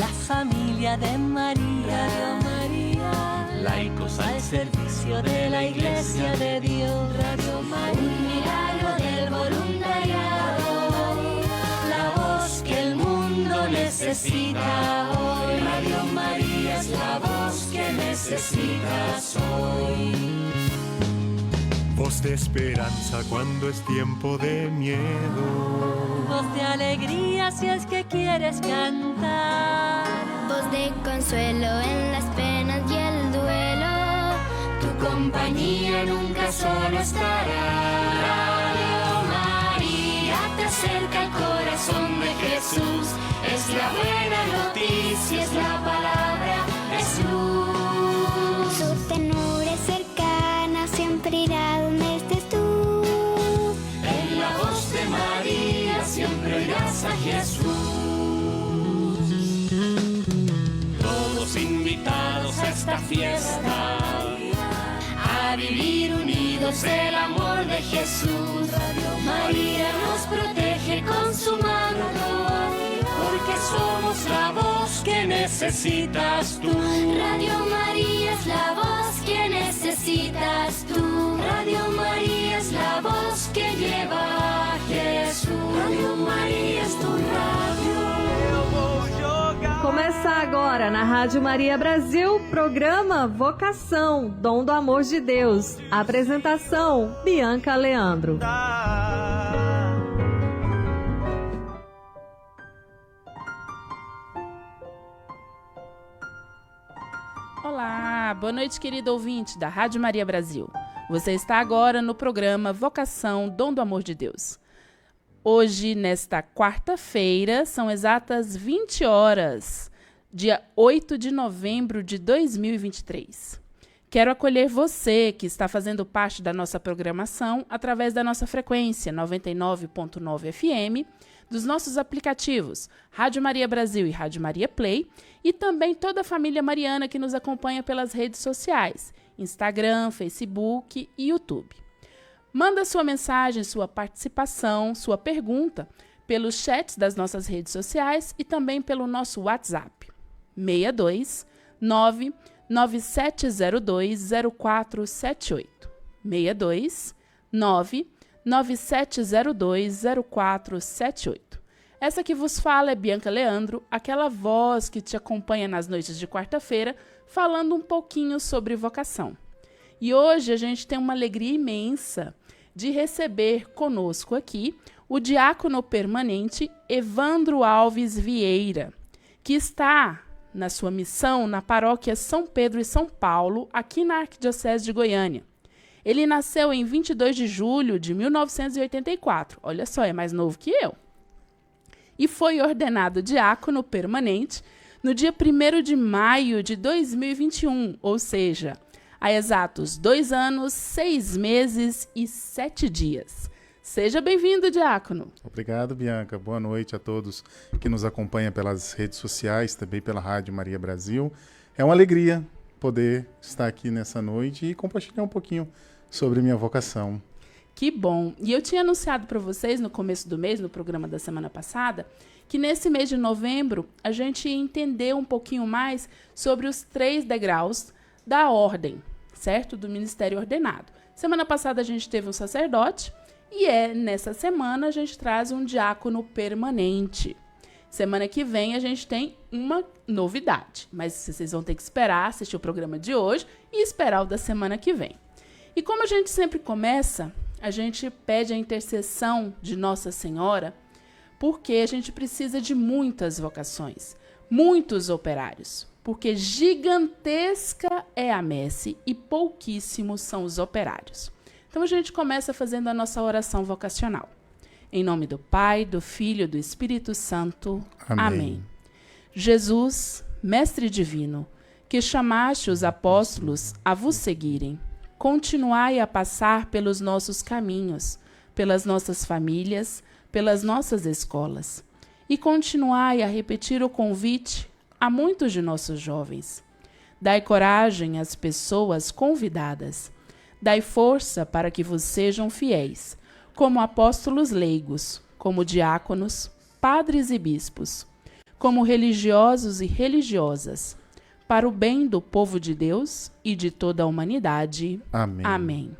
la familia de María. Radio María, laicos al servicio de la Iglesia de Dios. Radio María, un milagro del voluntariado, la voz que el mundo necesita hoy. Radio María es la voz que necesitas hoy. Voz de esperanza cuando es tiempo de miedo. Voz de alegría si es que quieres cantar. Voz de consuelo en las penas y el duelo. Tu compañía nunca solo estará. Radio María te acerca al corazón de Jesús. Es la buena noticia, es la palabra Jesús. Su ternura es cercana, siempre irá donde estés tú. En la voz de María siempre oirás a Jesús. Todos invitados a esta fiesta, a vivir unidos el amor de Jesús. María nos protege con su mano, porque somos la voz que necesitas tú. Radio María es la voz que necesitas tú. Radio María es la voz que lleva a Jesús. Radio María es tu radio. Começa agora na Rádio Maria Brasil, programa Vocação, Dom do Amor de Deus. Apresentação, Bianca Leandro. Olá, boa noite, querido ouvinte da Rádio Maria Brasil. Você está agora no programa Vocação, Dom do Amor de Deus. Hoje, nesta quarta-feira, são exatas 20 horas, dia 8 de novembro de 2023. Quero acolher você que está fazendo parte da nossa programação através da nossa frequência 99.9 FM, dos nossos aplicativos Rádio Maria Brasil e Rádio Maria Play, e também toda a família mariana que nos acompanha pelas redes sociais, Instagram, Facebook e YouTube. Manda sua mensagem, sua participação, sua pergunta pelos chats das nossas redes sociais e também pelo nosso WhatsApp 62 99702 0478 62 99702 0478. Essa que vos fala é Bianca Leandro, aquela voz que te acompanha nas noites de quarta-feira, falando um pouquinho sobre vocação. E hoje a gente tem uma alegria imensa de receber conosco aqui o diácono permanente Evandro Alves Vieira, que está na sua missão na paróquia São Pedro e São Paulo, aqui na Arquidiocese de Goiânia. Ele nasceu em 22 de julho de 1984, olha só, é mais novo que eu, e foi ordenado diácono permanente no dia 1º de maio de 2021, ou seja, há exatos 2 anos, 6 meses e 7 dias. Seja bem-vindo, diácono. Obrigado, Bianca. Boa noite a todos que nos acompanham pelas redes sociais, também pela Rádio Maria Brasil. É uma alegria poder estar aqui nessa noite e compartilhar um pouquinho sobre minha vocação. Que bom. E eu tinha anunciado para vocês no começo do mês, no programa da semana passada, que nesse mês de novembro a gente ia entender um pouquinho mais sobre os 3 degraus da ordem, certo? Do ministério ordenado. Semana passada a gente teve um sacerdote e nessa semana a gente traz um diácono permanente. Semana que vem a gente tem uma novidade, mas vocês vão ter que esperar assistir o programa de hoje e esperar o da semana que vem. E como a gente sempre começa, a gente pede a intercessão de Nossa Senhora, porque a gente precisa de muitas vocações, muitos operários, porque gigantesca é a messe e pouquíssimos são os operários. Então a gente começa fazendo a nossa oração vocacional. Em nome do Pai, do Filho e do Espírito Santo. Amém. Jesus, Mestre Divino, que chamaste os apóstolos a vos seguirem, continuai a passar pelos nossos caminhos, pelas nossas famílias, pelas nossas escolas, e continuai a repetir o convite a muitos de nossos jovens. Dai coragem às pessoas convidadas. Dai força para que vos sejam fiéis, como apóstolos leigos, como diáconos, padres e bispos. como religiosos e religiosas, para o bem do povo de Deus e de toda a humanidade. Amém. Amém.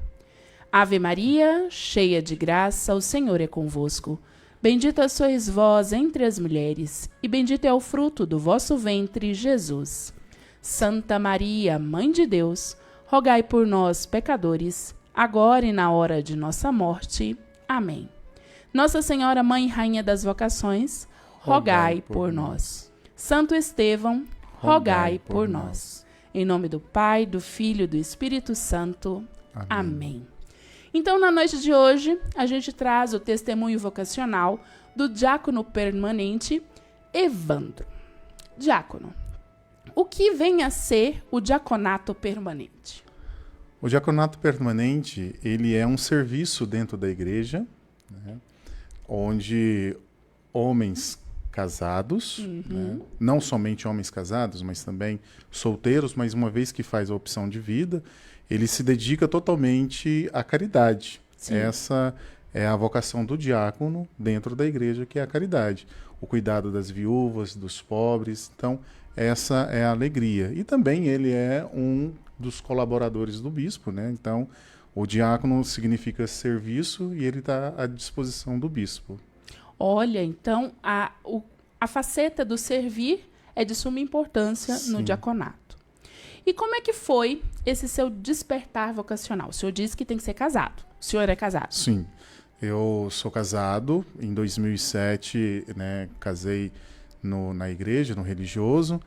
Ave Maria, cheia de graça, o Senhor é convosco. Bendita sois vós entre as mulheres, e bendito é o fruto do vosso ventre, Jesus. Santa Maria, Mãe de Deus, rogai por nós, pecadores, agora e na hora de nossa morte. Amém. Nossa Senhora, Mãe e Rainha das Vocações, rogai por nós. Santo Estevão, rogai por nós. Em nome do Pai, do Filho e do Espírito Santo. Amém. Então, na noite de hoje, a gente traz o testemunho vocacional do diácono permanente Evandro. Diácono, o que vem a ser o diaconato permanente? O diaconato permanente, ele é um serviço dentro da igreja, né, onde homens casados, né, não somente homens casados, mas também solteiros, mas uma vez que faz a opção de vida, ele se dedica totalmente à caridade. Sim. Essa é a vocação do diácono dentro da igreja, que é a caridade. O cuidado das viúvas, dos pobres. Então, essa é a alegria. E também ele é um dos colaboradores do bispo, né? Então, o diácono significa serviço e ele está à disposição do bispo. Olha, então, a faceta do servir é de suma importância no diaconato. E como é que foi esse seu despertar vocacional? O senhor disse que tem que ser casado. O senhor é casado? Sim, eu sou casado. Em 2007, né, casei na igreja, no religioso.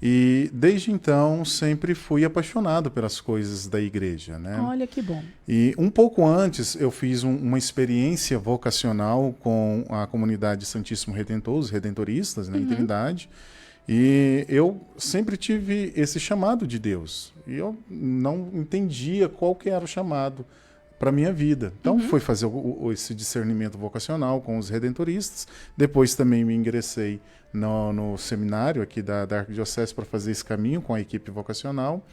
E desde então sempre fui apaixonado pelas coisas da igreja, né? Olha que bom. E um pouco antes eu fiz uma experiência vocacional com a comunidade Santíssimo Redentor, os redentoristas, né, em Trindade. E eu sempre tive esse chamado de Deus. E eu não entendia qual que era o chamado para a minha vida. Então fui fazer esse discernimento vocacional com os redentoristas. Depois também me ingressei no seminário aqui da Arquidiocese para fazer esse caminho com a equipe vocacional.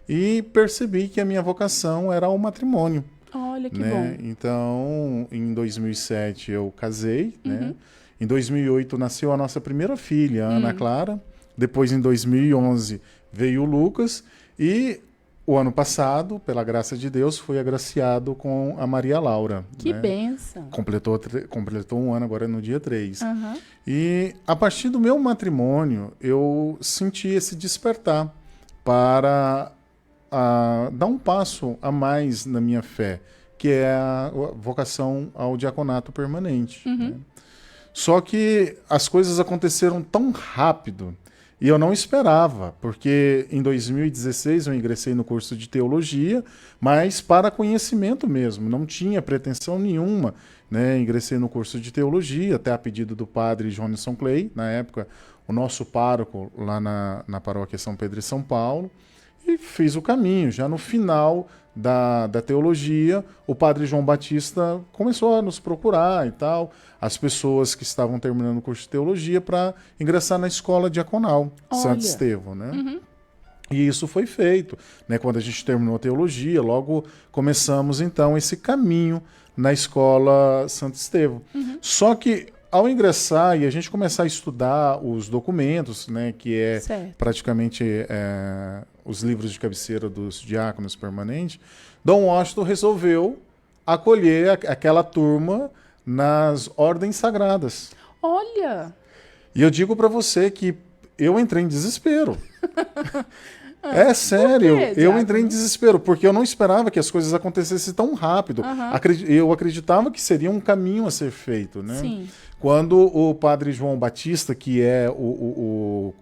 E percebi que a minha vocação era o matrimônio. Olha que bom. Então, em 2007 eu casei, né? Em 2008 nasceu a nossa primeira filha, a Ana Clara. Depois, em 2011, veio o Lucas. E o ano passado, pela graça de Deus, fui agraciado com a Maria Laura. Que bênção! Completou um ano agora no dia 3. E a partir do meu matrimônio, eu senti esse despertar para dar um passo a mais na minha fé, que é a vocação ao diaconato permanente. Né? Só que as coisas aconteceram tão rápido e eu não esperava, porque em 2016 eu ingressei no curso de teologia, mas para conhecimento mesmo, não tinha pretensão nenhuma, né? Ingressei no curso de teologia, até a pedido do padre Johnson Clay, na época o nosso pároco lá na paróquia São Pedro e São Paulo, e fiz o caminho. Já no final da teologia, o padre João Batista começou a nos procurar e tal, as pessoas que estavam terminando o curso de teologia para ingressar na escola diaconal, Santo Estevão, né? E isso foi feito, né? Quando a gente terminou a teologia, logo começamos então esse caminho na escola Santo Estevão. Só que ao ingressar e a gente começar a estudar os documentos, né, que é praticamente os livros de cabeceira dos diáconos permanentes, Dom Washington resolveu acolher aquela turma nas ordens sagradas. Olha! E eu digo para você que eu entrei em desespero. É sério, eu entrei em desespero, porque eu não esperava que as coisas acontecessem tão rápido. Eu acreditava que seria um caminho a ser feito, né? Sim. Quando o padre João Batista, que é o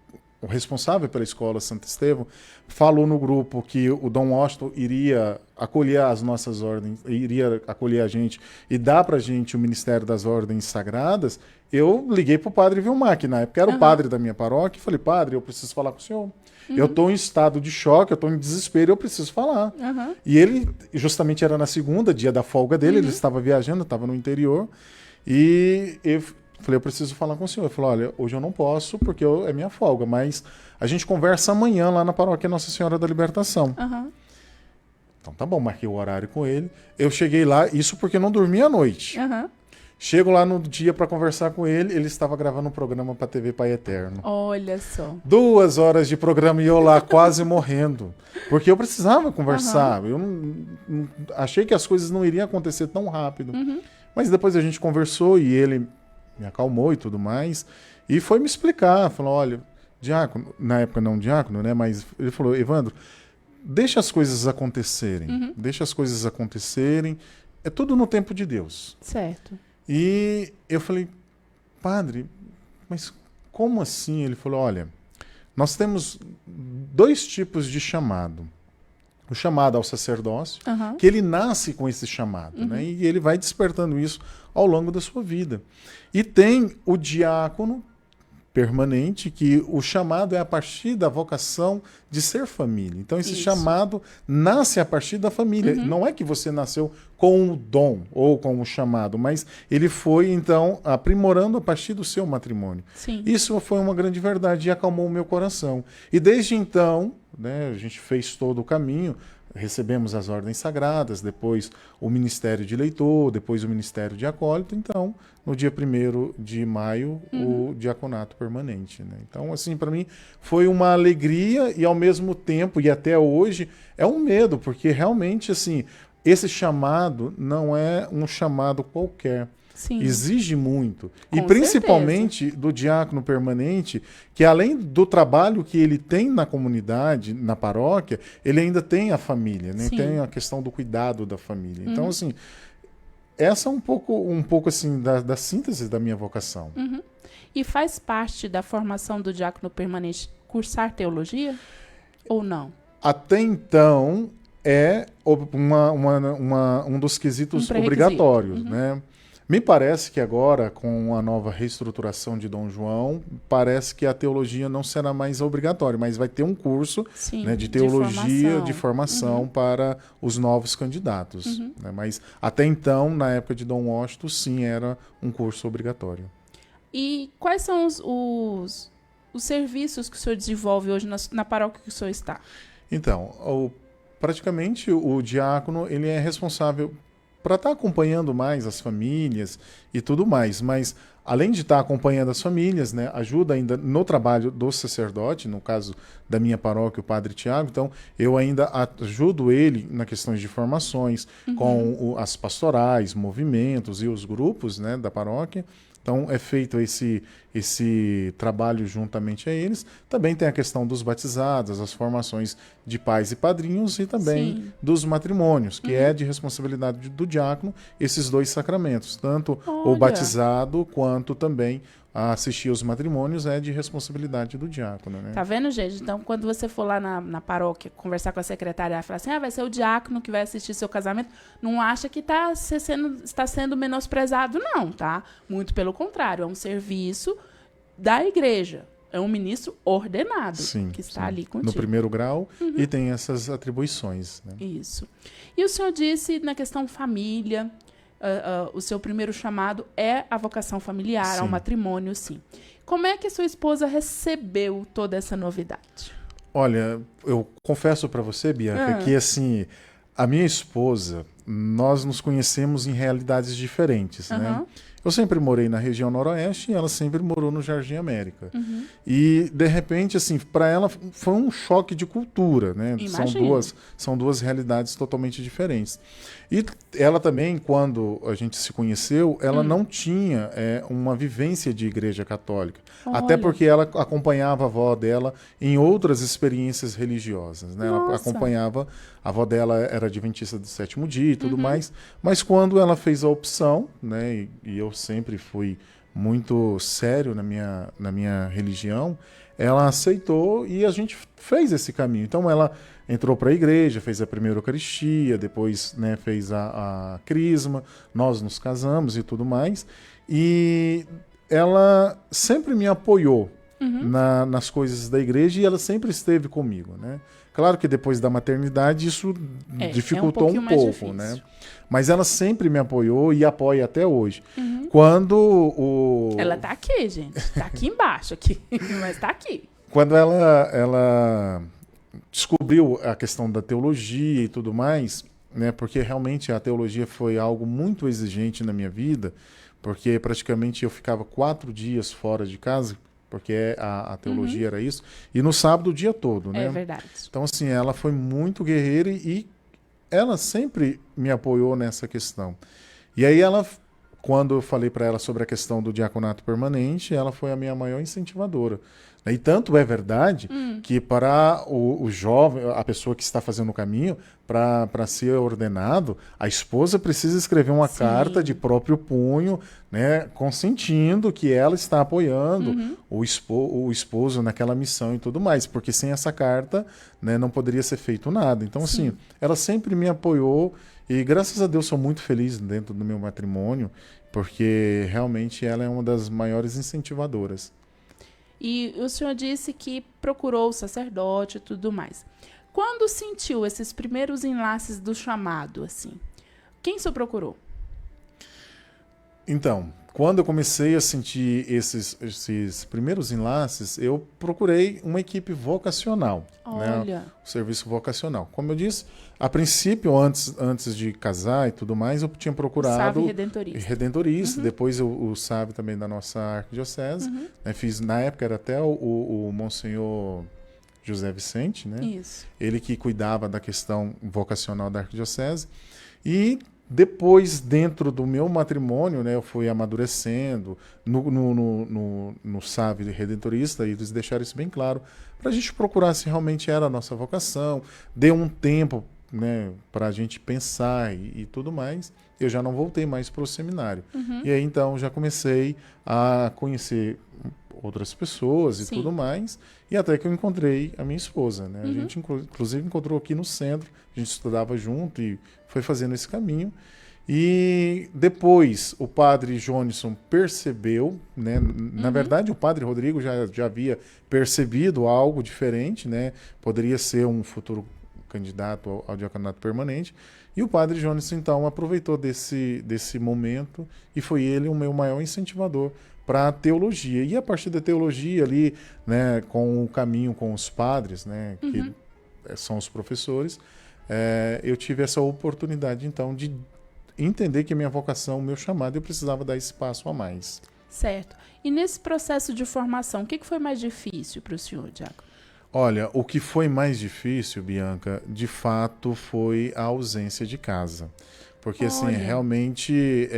responsável pela escola Santo Estevão, falou no grupo que o Dom Washington iria acolher as nossas ordens, iria acolher a gente e dar pra gente o Ministério das Ordens Sagradas, eu liguei pro padre Vilmar, que na época era o padre da minha paróquia, e falei: padre, eu preciso falar com o senhor. Eu estou em estado de choque, eu estou em desespero, eu preciso falar. E ele, justamente era na segunda, dia da folga dele, ele estava viajando, estava no interior, e eu falei: eu preciso falar com o senhor. Ele falou: olha, hoje eu não posso, porque é minha folga, mas a gente conversa amanhã lá na paróquia Nossa Senhora da Libertação. Então tá bom, marquei o horário com ele. Eu cheguei lá, isso porque eu não dormi à noite. Chego lá no dia para conversar com ele, ele estava gravando um programa para a TV Pai Eterno. Olha só. 2 horas de programa e eu lá quase morrendo. Porque eu precisava conversar. Eu achei que as coisas não iriam acontecer tão rápido. Mas depois a gente conversou e ele me acalmou e tudo mais. E foi me explicar. Falou, olha, diácono, na época não diácono, né? Mas ele falou, Evandro, deixa as coisas acontecerem. Deixa as coisas acontecerem. É tudo no tempo de Deus. Certo. E eu falei, padre, mas como assim? Ele falou, olha, nós temos 2 tipos de chamado. O chamado ao sacerdócio, que ele nasce com esse chamado, né? E ele vai despertando isso ao longo da sua vida. E tem o diácono permanente, que o chamado é a partir da vocação de ser família. Então esse chamado nasce a partir da família. Não é que você nasceu com o dom ou com o chamado, mas ele foi então aprimorando a partir do seu matrimônio. Sim. Isso foi uma grande verdade e acalmou o meu coração. E desde então, né, a gente fez todo o caminho. Recebemos as ordens sagradas, depois o ministério de leitor, depois o ministério de acólito. Então, no dia 1º de maio, o diaconato permanente, né? Então, assim, para mim foi uma alegria e ao mesmo tempo, e até hoje, é um medo, porque realmente, assim, esse chamado não é um chamado qualquer. Sim. Exige muito. Com e principalmente do diácono permanente, que além do trabalho que ele tem na comunidade, na paróquia, ele ainda tem a família, né? Tem a questão do cuidado da família. Então, assim, essa é um pouco assim, da síntese da minha vocação. E faz parte da formação do diácono permanente cursar teologia? Ou não? Até então, é um dos quesitos obrigatórios, né? Me parece que agora, com a nova reestruturação de Dom João, parece que a teologia não será mais obrigatória, mas vai ter um curso, né, de teologia, de formação para os novos candidatos. Né? Mas até então, na época de Dom Washington, sim, era um curso obrigatório. E quais são os serviços que o senhor desenvolve hoje na paróquia que o senhor está? Então, praticamente o diácono ele é responsável para estar acompanhando mais as famílias e tudo mais, mas além de estar acompanhando as famílias, né, ajuda ainda no trabalho do sacerdote, no caso da minha paróquia, o Padre Tiago, então eu ainda ajudo ele na questões de formações, com as pastorais, movimentos e os grupos, né, da paróquia. Então é feito esse trabalho juntamente a eles. Também tem a questão dos batizados, as formações de pais e padrinhos e também dos matrimônios, que é de responsabilidade do diácono esses 2 sacramentos. Tanto o batizado quanto também assistir aos matrimônios é de responsabilidade do diácono, né? Tá vendo, gente? Então, quando você for lá na paróquia conversar com a secretária e falar assim, vai ser o diácono que vai assistir seu casamento, não acha que está sendo menosprezado, não, tá? Muito pelo contrário, é um serviço da igreja. É um ministro ordenado que está ali contigo. No 1º grau e tem essas atribuições, né? Isso. E o senhor disse na questão família, o seu primeiro chamado é a vocação familiar, ao matrimônio, sim. Como é que a sua esposa recebeu toda essa novidade? Olha, eu confesso para você, Bianca, que assim, a minha esposa, nós nos conhecemos em realidades diferentes, né? Eu sempre morei na região noroeste e ela sempre morou no Jardim América. E, de repente, assim, para ela foi um choque de cultura, né? São duas realidades totalmente diferentes. E ela também, quando a gente se conheceu, ela não tinha uma vivência de igreja católica. Olha. Até porque ela acompanhava a avó dela em outras experiências religiosas, né? Ela acompanhava, a avó dela era adventista do 7º dia e tudo mais, mas quando ela fez a opção, né? E eu sempre fui muito sério na minha religião, ela aceitou e a gente fez esse caminho. Então ela entrou para a igreja, fez a primeira Eucaristia, depois, né, fez a crisma, nós nos casamos e tudo mais. E ela sempre me apoiou nas coisas da igreja e ela sempre esteve comigo, né? Claro que depois da maternidade isso dificultou um pouco, né? Mas ela sempre me apoiou e apoia até hoje. Quando Ela tá aqui, gente. Tá aqui embaixo, aqui. Mas tá aqui. Quando ela descobriu a questão da teologia e tudo mais, né? Porque realmente a teologia foi algo muito exigente na minha vida, porque praticamente eu ficava 4 dias fora de casa, porque a teologia era isso, e no sábado o dia todo, né? É verdade. Então, assim, ela foi muito guerreira e ela sempre me apoiou nessa questão. E aí quando eu falei para ela sobre a questão do diaconato permanente, ela foi a minha maior incentivadora. E tanto é verdade que para o jovem, a pessoa que está fazendo o caminho, para ser ordenado, a esposa precisa escrever uma carta de próprio punho, né, consentindo que ela está apoiando o esposo naquela missão e tudo mais, porque sem essa carta, né, não poderia ser feito nada. Então, assim, ela sempre me apoiou e graças a Deus sou muito feliz dentro do meu matrimônio, porque realmente ela é uma das maiores incentivadoras. E o senhor disse que procurou o sacerdote e tudo mais. Quando sentiu esses primeiros enlaces do chamado, assim, quem o senhor procurou? Então, quando eu comecei a sentir esses primeiros enlaces, eu procurei uma equipe vocacional. Olha. Né? O serviço vocacional. Como eu disse, a princípio, antes de casar e tudo mais, eu tinha procurado o Redentorista. Redentorista. Depois o SAV também da nossa arquidiocese. Né? Fiz, na época era até o Monsenhor José Vicente, né? Isso. Ele que cuidava da questão vocacional da arquidiocese. E depois, dentro do meu matrimônio, né, eu fui amadurecendo no SAV Redentorista, e eles deixaram isso bem claro, para a gente procurar se realmente era a nossa vocação, deu um tempo, né, para a gente pensar e tudo mais. Eu já não voltei mais para o seminário. E aí, então, já comecei a conhecer outras pessoas e tudo mais, e até que eu encontrei a minha esposa, né? A gente, inclusive, encontrou aqui no centro, a gente estudava junto e foi fazendo esse caminho. E depois o padre Jonisson percebeu, né? Na verdade, o padre Rodrigo já havia percebido algo diferente, né? Poderia ser um futuro candidato ao diaconato permanente. E o padre Jonisson, então, aproveitou desse momento e foi ele o meu maior incentivador para a teologia. E a partir da teologia ali, né, com o caminho com os padres, né, que são os professores, eu tive essa oportunidade, então, de entender que a minha vocação, o meu chamado, eu precisava dar esse passo a mais. Certo. E nesse processo de formação, o que foi mais difícil para o senhor, diácono? Olha, o que foi mais difícil, Bianca, de fato, foi a ausência de casa. Porque, assim, realmente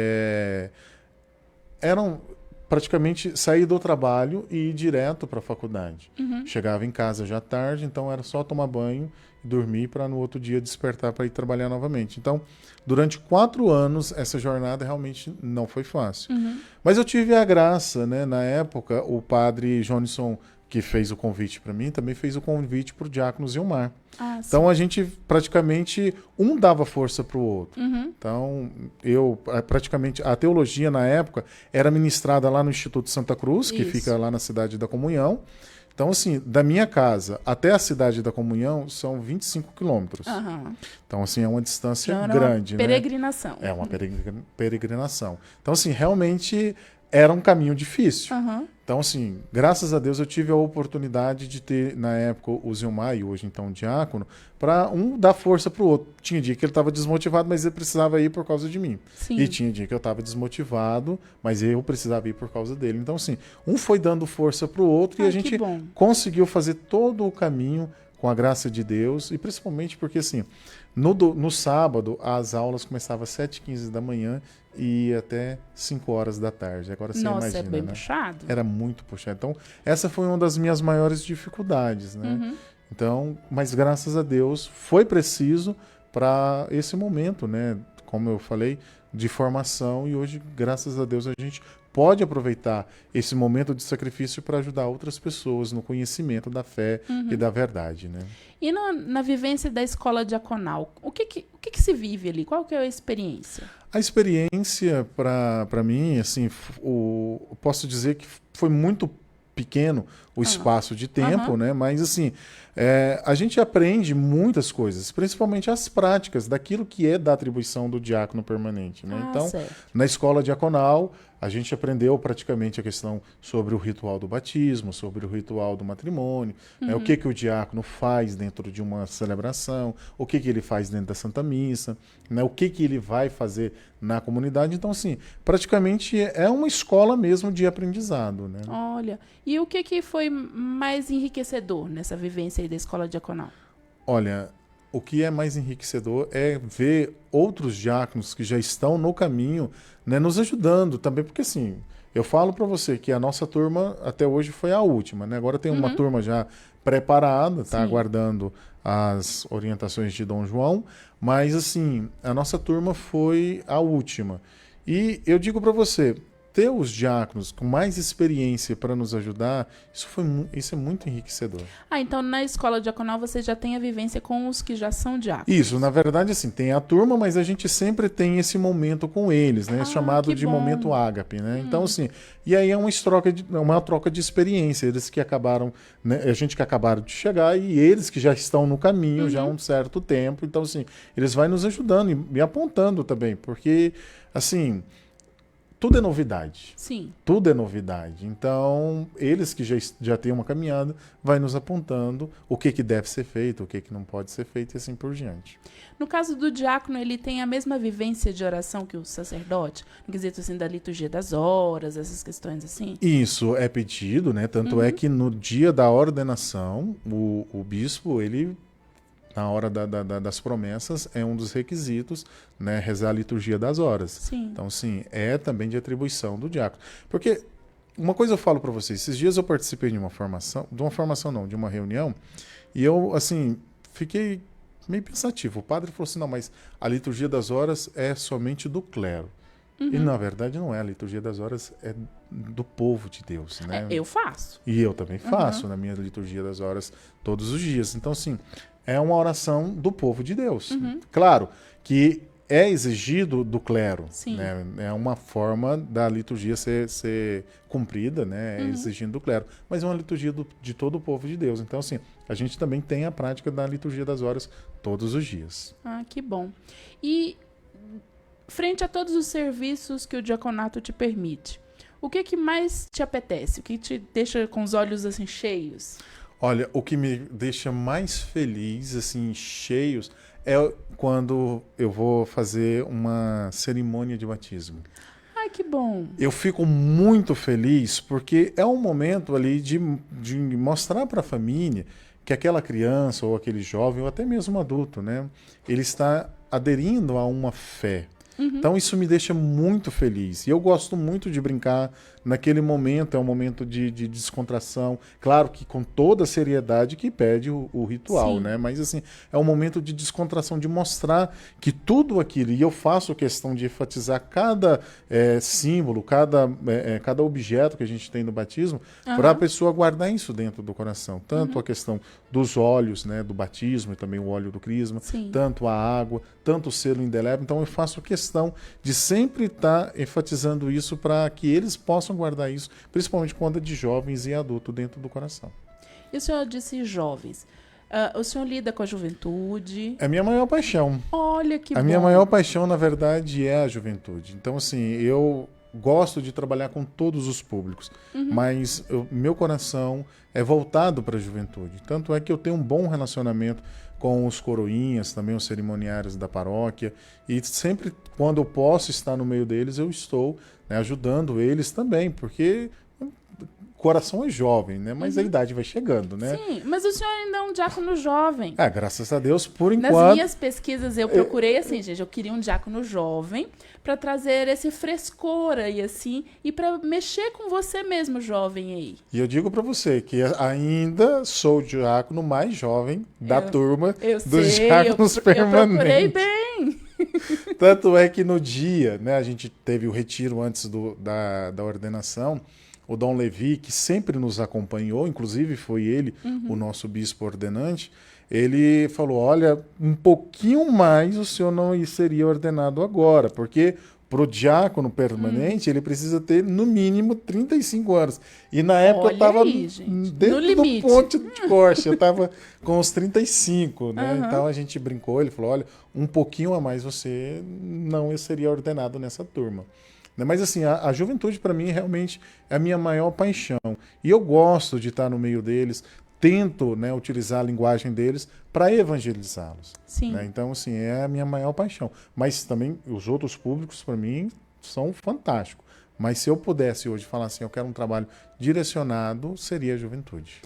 eram praticamente sair do trabalho e ir direto para a faculdade. Chegava em casa já tarde, então era só tomar banho e dormir para no outro dia despertar para ir trabalhar novamente. Então, durante 4 anos, essa jornada realmente não foi fácil. Mas eu tive a graça, né? Na época, o padre Jonisson, que fez o convite para mim, também fez o convite para o diácono Zilmar. Então a gente praticamente um dava força para o outro. Então eu praticamente a teologia na época era ministrada lá no Instituto Santa Cruz, que fica lá na Cidade da Comunhão. Então, assim, da minha casa até a Cidade da Comunhão são 25 quilômetros. Então, assim, é uma distância grande. Uma peregrinação. Né? É uma peregrinação. Então, assim, realmente era um caminho difícil. Então, assim, graças a Deus eu tive a oportunidade de ter, na época, o Zilmar, e hoje, então, o diácono, para um dar força para o outro. Tinha dia que ele estava desmotivado, mas ele precisava ir por causa de mim. E tinha dia que eu estava desmotivado, mas eu precisava ir por causa dele. Então, assim, um foi dando força para o outro e a gente conseguiu fazer todo o caminho com a graça de Deus, e principalmente porque, assim, no sábado, as aulas começavam às 7h15 da manhã e ia até 5 horas da tarde. Agora você imagina, Nossa, é bem né? puxado. Era muito puxado. Então, essa foi uma das minhas maiores dificuldades, né? Então, mas graças a Deus, foi preciso para esse momento, né? Como eu falei, de formação, e hoje, graças a Deus, a gente pode aproveitar esse momento de sacrifício para ajudar outras pessoas no conhecimento da fé e da verdade, né? E na vivência da escola diaconal, o que se vive ali? Qual que é a experiência? A experiência, para mim, assim, posso dizer que foi muito pequeno o espaço de tempo, né? Mas, assim, a gente aprende muitas coisas, principalmente as práticas daquilo que é da atribuição do diácono permanente, né? Então, na escola diaconal, a gente aprendeu praticamente a questão sobre o ritual do batismo, sobre o ritual do matrimônio, né, o que o diácono faz dentro de uma celebração, o que ele faz dentro da Santa Missa, né, o que ele vai fazer na comunidade. Então, assim, praticamente é uma escola mesmo de aprendizado, né? Olha, e o que foi mais enriquecedor nessa vivência aí da escola diaconal? Olha, o que é mais enriquecedor é ver outros diáconos que já estão no caminho, né, nos ajudando também, porque assim, eu falo para você que a nossa turma até hoje foi a última, né? Agora tem uma turma já preparada, está aguardando as orientações de Dom João, mas assim, a nossa turma foi a última. E eu digo para você, ter os diáconos com mais experiência para nos ajudar, isso é muito enriquecedor. Então na escola diaconal você já tem a vivência com os que já são diáconos? Isso, na verdade, assim, tem a turma, mas a gente sempre tem esse momento com eles, né? Chamado de momento ágape, né? Então, assim, e aí é uma troca de experiência. Eles que acabaram, né? A gente que acabaram de chegar e eles que já estão no caminho já há um certo tempo. Então, assim, eles vão nos ajudando e me apontando também, porque, assim, tudo é novidade. Sim. Tudo é novidade. Então, eles que já têm uma caminhada, vai nos apontando o que deve ser feito, o que não pode ser feito e assim por diante. No caso do diácono, ele tem a mesma vivência de oração que o sacerdote? No quesito assim da liturgia das horas, essas questões assim? Isso é pedido, né? Tanto é que no dia da ordenação, o bispo, ele, na hora das promessas, é um dos requisitos, né, rezar a liturgia das horas. Sim. Então, sim, é também de atribuição do diácono. Porque uma coisa eu falo para vocês, esses dias eu participei de uma reunião, e eu, assim, fiquei meio pensativo. O padre falou assim, não, mas a liturgia das horas é somente do clero. E, na verdade, não é. A liturgia das horas é do povo de Deus, né? Eu faço. E eu também faço na minha liturgia das horas todos os dias. Então, assim, é uma oração do povo de Deus. Claro que é exigido do clero, né? É uma forma da liturgia ser cumprida, né? Exigindo do clero. Mas é uma liturgia de todo o povo de Deus. Então, assim, a gente também tem a prática da liturgia das horas todos os dias. Ah, que bom. E frente a todos os serviços que o diaconato te permite, o que mais te apetece? O que te deixa com os olhos assim cheios? Olha, o que me deixa mais feliz, assim, cheios, é quando eu vou fazer uma cerimônia de batismo. Ai, que bom. Eu fico muito feliz porque é um momento ali de mostrar para a família que aquela criança ou aquele jovem ou até mesmo adulto, né, ele está aderindo a uma fé. Então isso me deixa muito feliz. E eu gosto muito de brincar naquele momento, é um momento de descontração. Claro que com toda a seriedade que pede o ritual, né? Mas assim, é um momento de descontração, de mostrar que tudo aquilo, e eu faço questão de enfatizar cada símbolo, cada objeto que a gente tem no batismo, para a pessoa guardar isso dentro do coração. Tanto a questão dos óleos, né, do batismo e também o óleo do crisma, tanto a água, tanto o selo indelével. Então eu faço questão de sempre estar enfatizando isso para que eles possam guardar isso, principalmente quando é de jovens e adultos dentro do coração. E o senhor disse jovens. O senhor lida com a juventude? É a minha maior paixão. Olha que bom. A minha maior paixão, na verdade, é a juventude. Então, assim, eu gosto de trabalhar com todos os públicos, mas meu coração é voltado para a juventude. Tanto é que eu tenho um bom relacionamento com os coroinhas, também os cerimoniários da paróquia, e sempre quando eu posso estar no meio deles, eu estou, né, ajudando eles também, porque o coração é jovem, né? Mas a idade vai chegando, né? Sim, mas o senhor ainda é um diácono jovem. Graças a Deus, por enquanto. Nas minhas pesquisas eu procurei assim, gente, eu queria um diácono jovem para trazer esse frescor aí assim e para mexer com você mesmo, jovem aí. E eu digo para você que ainda sou o diácono mais jovem da turma dos diáconos permanentes. Eu procurei bem. Tanto é que no dia, né, a gente teve o retiro antes da ordenação. O Dom Levi, que sempre nos acompanhou, inclusive foi ele o nosso bispo ordenante, ele falou, olha, um pouquinho mais o senhor não seria ordenado agora, porque para o diácono permanente ele precisa ter no mínimo 35 anos. E na época eu estava dentro do ponto de corte, eu estava com os 35, né? Então a gente brincou, ele falou, olha, um pouquinho a mais você não seria ordenado nessa turma. né? Mas assim, a juventude para mim realmente é a minha maior paixão. E eu gosto de estar no meio deles, tento, né, utilizar a linguagem deles para evangelizá-los. Sim. Né? Então, assim, é a minha maior paixão. Mas também os outros públicos, para mim, são fantásticos. Mas se eu pudesse hoje falar assim, eu quero um trabalho direcionado, seria a juventude.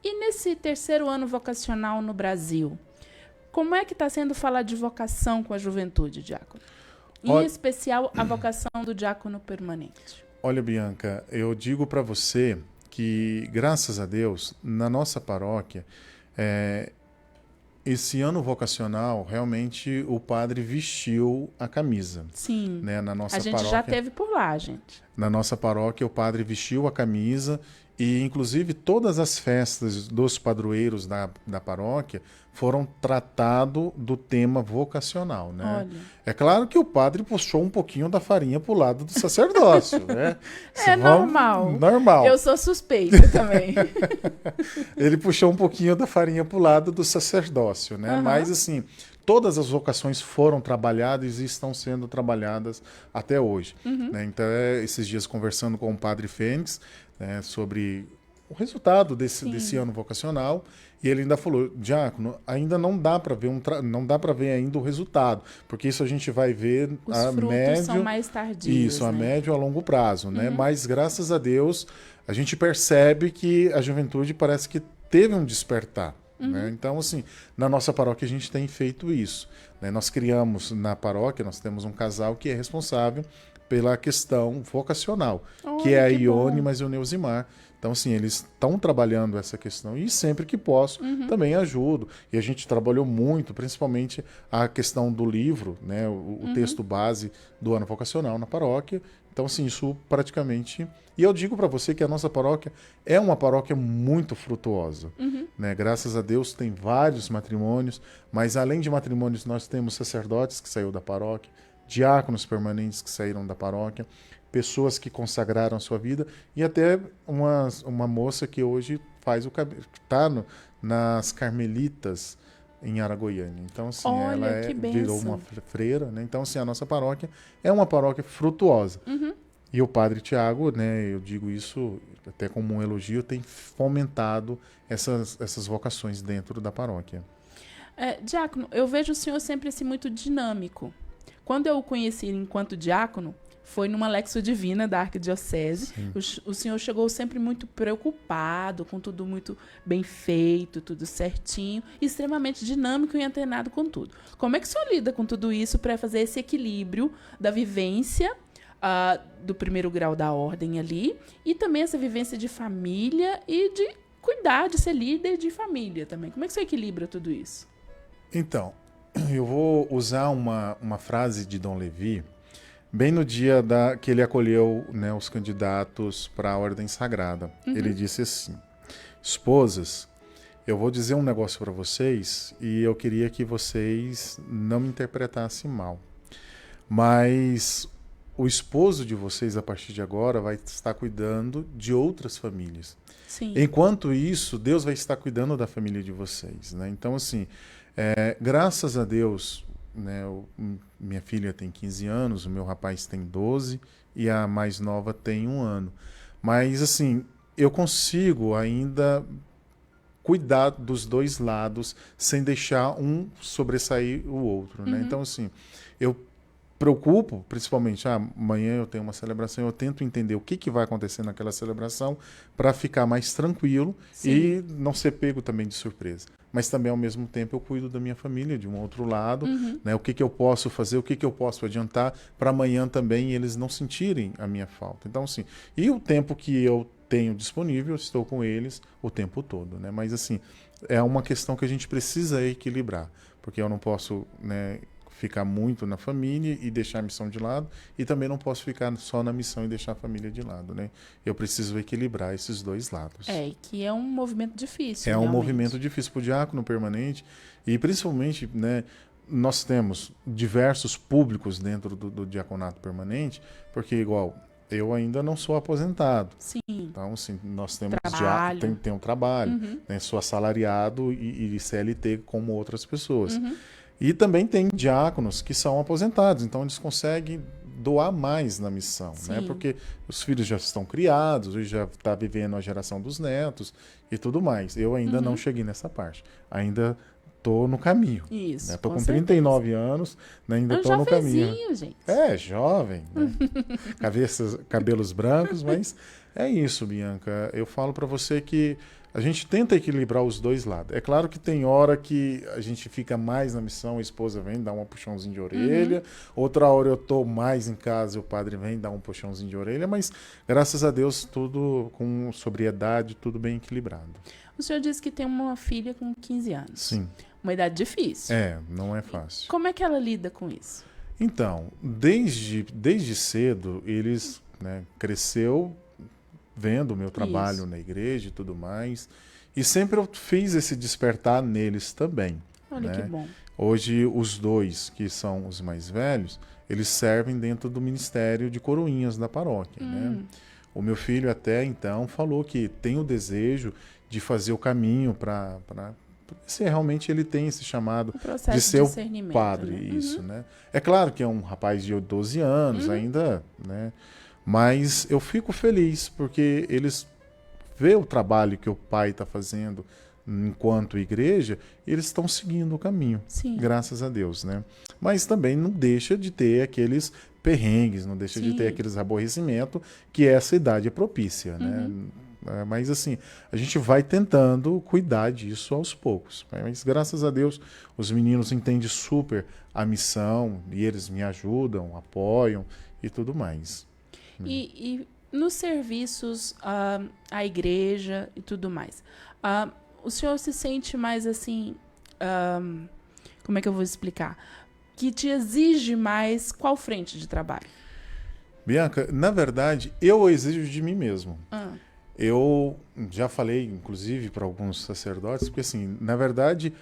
E nesse terceiro ano vocacional no Brasil, como é que está sendo falar de vocação com a juventude, diácono? Em especial, a vocação do diácono permanente. Olha, Bianca, eu digo para você que, graças a Deus, na nossa paróquia, esse ano vocacional, realmente, o padre vestiu a camisa. Sim. Né? Na nossa a gente paróquia, já teve por lá, gente. Na nossa paróquia, o padre vestiu a camisa e, inclusive, todas as festas dos padroeiros da paróquia foram tratadas do tema vocacional, né? Olha. É claro que o padre puxou um pouquinho da farinha pro lado do sacerdócio, né? Normal. Normal. Eu sou suspeita também. Ele puxou um pouquinho da farinha pro lado do sacerdócio, né? Mas, assim, todas as vocações foram trabalhadas e estão sendo trabalhadas até hoje. Né? Então, esses dias conversando com o padre Fênix, né, sobre o resultado desse ano vocacional, e ele ainda falou, diácono, ainda não dá para ver não dá para ver ainda o resultado, porque isso a gente vai ver Os a frutos médio, são mais tardios. isso, a né? médio e a longo prazo, né? Mas graças a Deus a gente percebe que a juventude parece que teve um despertar. Né? Então, assim, na nossa paróquia a gente tem feito isso. Né? Nós criamos na paróquia, nós temos um casal que é responsável pela questão vocacional, que é a Ione mais o Neusimar. Então, assim, eles estão trabalhando essa questão e sempre que posso também ajudo. E a gente trabalhou muito, principalmente a questão do livro, né? O texto base do ano vocacional na paróquia. Então, assim, isso praticamente... E eu digo para você que a nossa paróquia é uma paróquia muito frutuosa. Né? Graças a Deus tem vários matrimônios, mas além de matrimônios nós temos sacerdotes que saíram da paróquia, diáconos permanentes que saíram da paróquia, pessoas que consagraram a sua vida e até uma moça que hoje faz está nas Carmelitas em Aragoiânia. Então, assim, Olha, ela que virou bênção. uma freira, né? Então, assim, a nossa paróquia é uma paróquia frutuosa. E o padre Tiago, né, eu digo isso até como um elogio, tem fomentado essas vocações dentro da paróquia. Diácono, eu vejo o senhor sempre assim, muito dinâmico. Quando eu o conheci enquanto diácono, foi numa Lexio Divina da Arquidiocese. O senhor chegou sempre muito preocupado, com tudo muito bem feito, tudo certinho, extremamente dinâmico e antenado com tudo. Como é que o senhor lida com tudo isso para fazer esse equilíbrio da vivência do primeiro grau da ordem ali e também essa vivência de família e de cuidar, de ser líder de família também? Como é que o senhor equilibra tudo isso? Então, eu vou usar uma frase de Dom Levi, bem no dia que ele acolheu, né, os candidatos para a Ordem Sagrada. Ele disse assim: esposas, eu vou dizer um negócio para vocês e eu queria que vocês não me interpretassem mal. Mas o esposo de vocês, a partir de agora, vai estar cuidando de outras famílias. Sim. Enquanto isso, Deus vai estar cuidando da família de vocês. Né? Então, assim, graças a Deus, né, minha filha tem 15 anos, o meu rapaz tem 12 e a mais nova tem 1 ano. Mas, assim, eu consigo ainda cuidar dos dois lados sem deixar um sobressair o outro. Né? Então, assim, eu preocupo, principalmente, amanhã eu tenho uma celebração, eu tento entender o que vai acontecer naquela celebração para ficar mais tranquilo. Sim. E não ser pego também de surpresa. Mas também, ao mesmo tempo, eu cuido da minha família de um outro lado, né? O que eu posso fazer, o que eu posso adiantar para amanhã também eles não sentirem a minha falta. Então, assim, e o tempo que eu tenho disponível, eu estou com eles o tempo todo, né? Mas, assim, é uma questão que a gente precisa equilibrar, porque eu não posso, né, ficar muito na família e deixar a missão de lado, e também não posso ficar só na missão e deixar a família de lado, né? Eu preciso equilibrar esses dois lados. E que é um movimento difícil. É realmente. Um movimento difícil para o diácono permanente, e principalmente, né, nós temos diversos públicos dentro do diaconato permanente, porque igual eu ainda não sou aposentado. Sim. Então, assim, nós temos tem um trabalho, né, sou assalariado e CLT como outras pessoas. E também tem diáconos que são aposentados, então eles conseguem doar mais na missão, né? Sim. Porque os filhos já estão criados, hoje já está vivendo a geração dos netos e tudo mais. Eu ainda não cheguei nessa parte. Ainda estou no caminho. Isso. Estou com certeza. 39 anos, né? Ainda É um estou no caminho. jovemzinho, gente. É, jovem, né? Cabelos brancos, mas é isso, Bianca. Eu falo para você que a gente tenta equilibrar os dois lados. É claro que tem hora que a gente fica mais na missão, a esposa vem dar um puxãozinho de orelha, outra hora eu tô mais em casa e o padre vem dar um puxãozinho de orelha, mas graças a Deus tudo com sobriedade, tudo bem equilibrado. O senhor disse que tem uma filha com 15 anos. Sim. Uma idade difícil. Não é fácil. Como é que ela lida com isso? Então, desde cedo, eles, né, cresceu vendo o meu trabalho Isso. na igreja e tudo mais, e sempre eu fiz esse despertar neles também. Olha né? que bom. Hoje, os dois, que são os mais velhos, eles servem dentro do ministério de coroinhas da paróquia. Né? O meu filho até então falou que tem o desejo de fazer o caminho para se realmente ele tem esse chamado O processo de ser o discernimento, padre, né? isso, né? É claro que é um rapaz de 12 anos ainda, né? Mas eu fico feliz porque eles vê o trabalho que o pai está fazendo enquanto igreja, e eles estão seguindo o caminho, Sim. graças a Deus, né? Mas também não deixa de ter aqueles perrengues, não deixa de Sim. ter aqueles aborrecimentos que essa idade é propícia, né? Mas assim, a gente vai tentando cuidar disso aos poucos. Mas graças a Deus, os meninos entendem super a missão e eles me ajudam, apoiam e tudo mais. E nos serviços à igreja e tudo mais, o senhor se sente mais assim, como é que eu vou explicar? Que te exige mais qual frente de trabalho? Bianca, na verdade, eu exijo de mim mesmo. Eu já falei, inclusive, para alguns sacerdotes, porque assim, na verdade,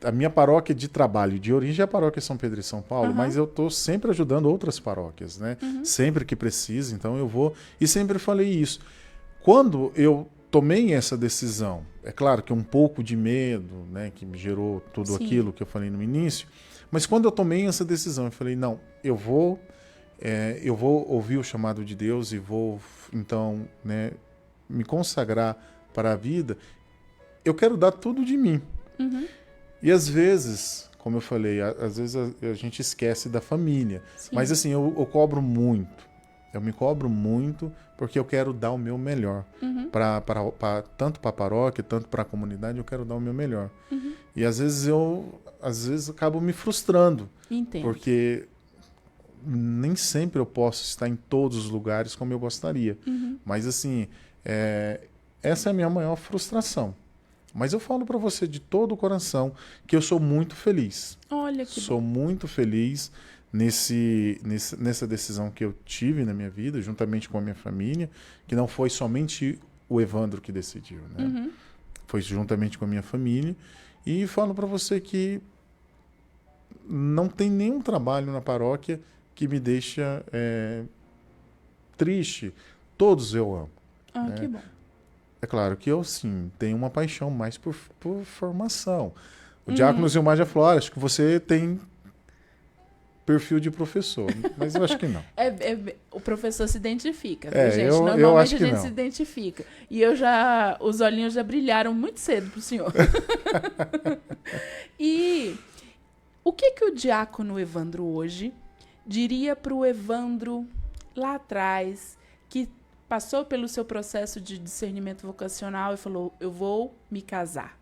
a minha paróquia de trabalho de origem é a paróquia São Pedro e São Paulo, mas eu estou sempre ajudando outras paróquias, né? Sempre que precisa, então eu vou. E sempre falei isso. Quando eu tomei essa decisão, é claro que um pouco de medo, né, que me gerou tudo Sim. aquilo que eu falei no início, mas quando eu tomei essa decisão, eu falei, não, eu vou ouvir o chamado de Deus e vou, então, né, me consagrar para a vida, eu quero dar tudo de mim. E às vezes, como eu falei, às vezes a gente esquece da família. Sim. Mas assim, eu cobro muito. Eu me cobro muito porque eu quero dar o meu melhor. Tanto para a paróquia, tanto para a comunidade, eu quero dar o meu melhor. E às vezes eu acabo me frustrando. Entendo. Porque nem sempre eu posso estar em todos os lugares como eu gostaria. Mas assim, essa é a minha maior frustração. Mas eu falo para você de todo o coração que eu sou muito feliz. Olha que Sou bom. muito feliz nessa decisão que eu tive na minha vida, juntamente com a minha família, que não foi somente o Evandro que decidiu, né? Foi juntamente com a minha família. E falo para você que não tem nenhum trabalho na paróquia que me deixa triste. Todos eu amo. Que bom. É claro que eu, sim, tenho uma paixão mais por formação. O Diácono Zilmar já falou, acho que você tem perfil de professor, mas eu acho que não. O professor se identifica, viu, É, gente? eu Normalmente acho a que gente não. se identifica. E os olhinhos já brilharam muito cedo pro senhor. E o que o diácono Evandro hoje diria pro Evandro lá atrás, que passou pelo seu processo de discernimento vocacional e falou, eu vou me casar?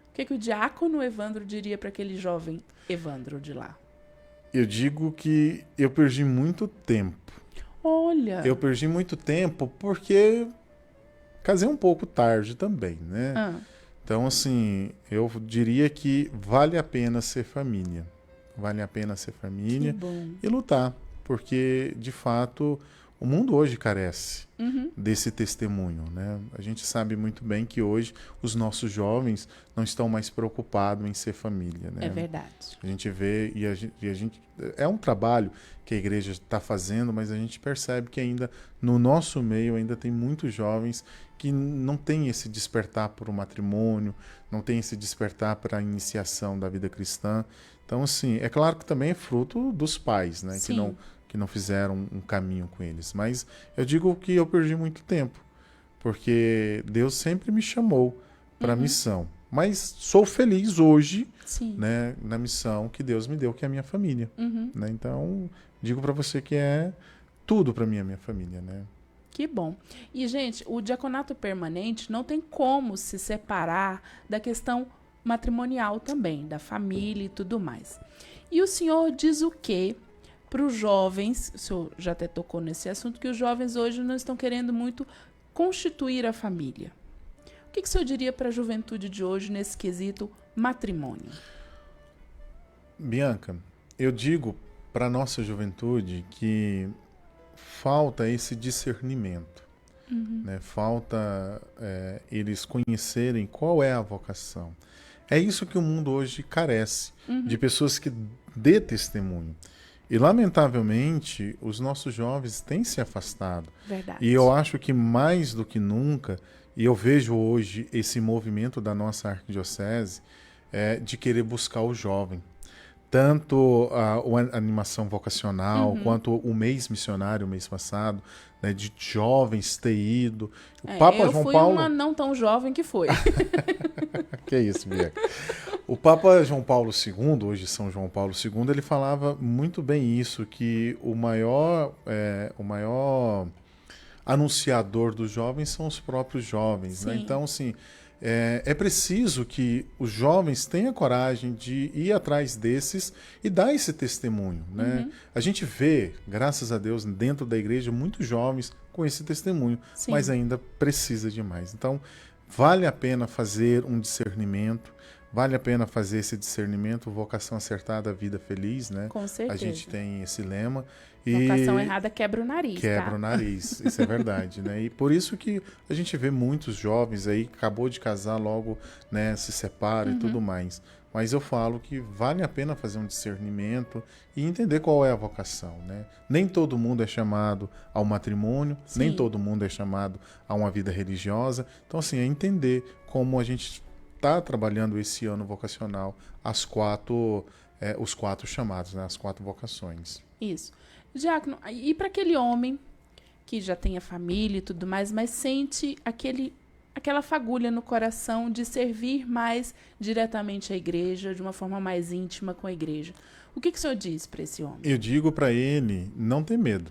O que o diácono Evandro diria para aquele jovem Evandro de lá? Eu digo que eu perdi muito tempo. Olha! Eu perdi muito tempo porque casei um pouco tarde também, né? Então, assim, eu diria que vale a pena ser família. Vale a pena ser família Que bom. e lutar, porque, de fato, o mundo hoje carece desse testemunho, né? A gente sabe muito bem que hoje os nossos jovens não estão mais preocupados em ser família, né? É verdade. A gente vê e a gente é um trabalho que a igreja está fazendo, mas a gente percebe que ainda no nosso meio ainda tem muitos jovens que não têm esse despertar para o matrimônio, não tem esse despertar para a iniciação da vida cristã. Então, assim, é claro que também é fruto dos pais, né? Sim. que não fizeram um caminho com eles. Mas eu digo que eu perdi muito tempo, porque Deus sempre me chamou para a missão. Mas sou feliz hoje, né, na missão que Deus me deu, que é a minha família. Né? Então, digo para você que é tudo para mim, a minha família, né? Que bom. E, gente, o diaconato permanente não tem como se separar da questão matrimonial também, da família e tudo mais. E o senhor diz o quê para os jovens, o senhor já até tocou nesse assunto, que os jovens hoje não estão querendo muito constituir a família. O que o senhor diria para a juventude de hoje nesse quesito matrimônio? Bianca, eu digo para a nossa juventude que falta esse discernimento, né? Falta eles conhecerem qual é a vocação. É isso que o mundo hoje carece, de pessoas que dê testemunho. E, lamentavelmente, os nossos jovens têm se afastado. Verdade. E eu acho que mais do que nunca, e eu vejo hoje esse movimento da nossa arquidiocese de querer buscar o jovem. Tanto a animação vocacional, quanto o mês missionário, o mês passado, né, de jovens ter ido. O Papa eu João fui Paulo... uma não tão jovem que foi. Que isso, Bianca. O Papa João Paulo II, hoje São João Paulo II, ele falava muito bem isso, que o maior anunciador dos jovens são os próprios jovens. Né? Então, assim, é preciso que os jovens tenham coragem de ir atrás desses e dar esse testemunho. Né? A gente vê, graças a Deus, dentro da igreja, muitos jovens com esse testemunho, mas ainda precisa de mais. Então, vale a pena fazer um discernimento, vale a pena fazer esse discernimento, vocação acertada, vida feliz, né? Com certeza. A gente tem esse lema. Vocação errada quebra o nariz, Quebra o nariz, isso é verdade, né? E por isso que a gente vê muitos jovens aí, acabou de casar logo, né, se separa e tudo mais. Mas eu falo que vale a pena fazer um discernimento e entender qual é a vocação, né? Nem todo mundo é chamado ao matrimônio, nem todo mundo é chamado a uma vida religiosa. Então, assim, é entender como a gente está trabalhando esse ano vocacional os quatro chamados, né? As 4 vocações. Isso. Diácono, e para aquele homem que já tem a família e tudo mais, mas sente aquela fagulha no coração de servir mais diretamente à igreja, de uma forma mais íntima com a igreja. O que o senhor diz para esse homem? Eu digo para ele não ter medo.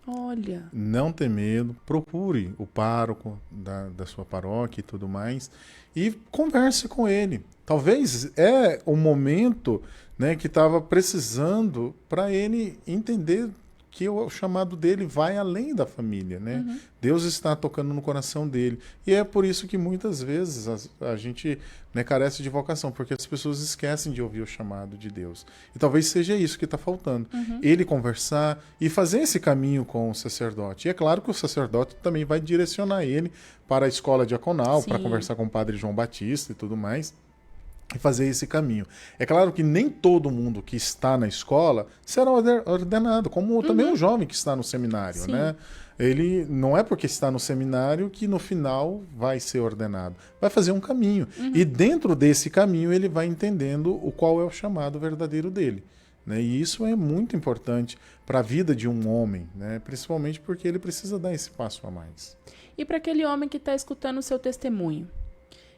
Olha. Não ter medo, procure o pároco da sua paróquia e tudo mais e converse com ele. Talvez é o momento, né, que estava precisando para ele entender que o chamado dele vai além da família, né? Deus está tocando no coração dele. E é por isso que muitas vezes a gente, né, carece de vocação, porque as pessoas esquecem de ouvir o chamado de Deus. E talvez seja isso que está faltando. Ele conversar e fazer esse caminho com o sacerdote. E é claro que o sacerdote também vai direcionar ele para a escola diaconal, para conversar com o padre João Batista e tudo mais. E fazer esse caminho. É claro que nem todo mundo que está na escola será ordenado, como também um jovem que está no seminário, né? Ele não é porque está no seminário que no final vai ser ordenado. Vai fazer um caminho. E dentro desse caminho ele vai entendendo qual é o chamado verdadeiro dele. Né? E isso é muito importante para a vida de um homem, né? Principalmente porque ele precisa dar esse passo a mais. E para aquele homem que está escutando o seu testemunho?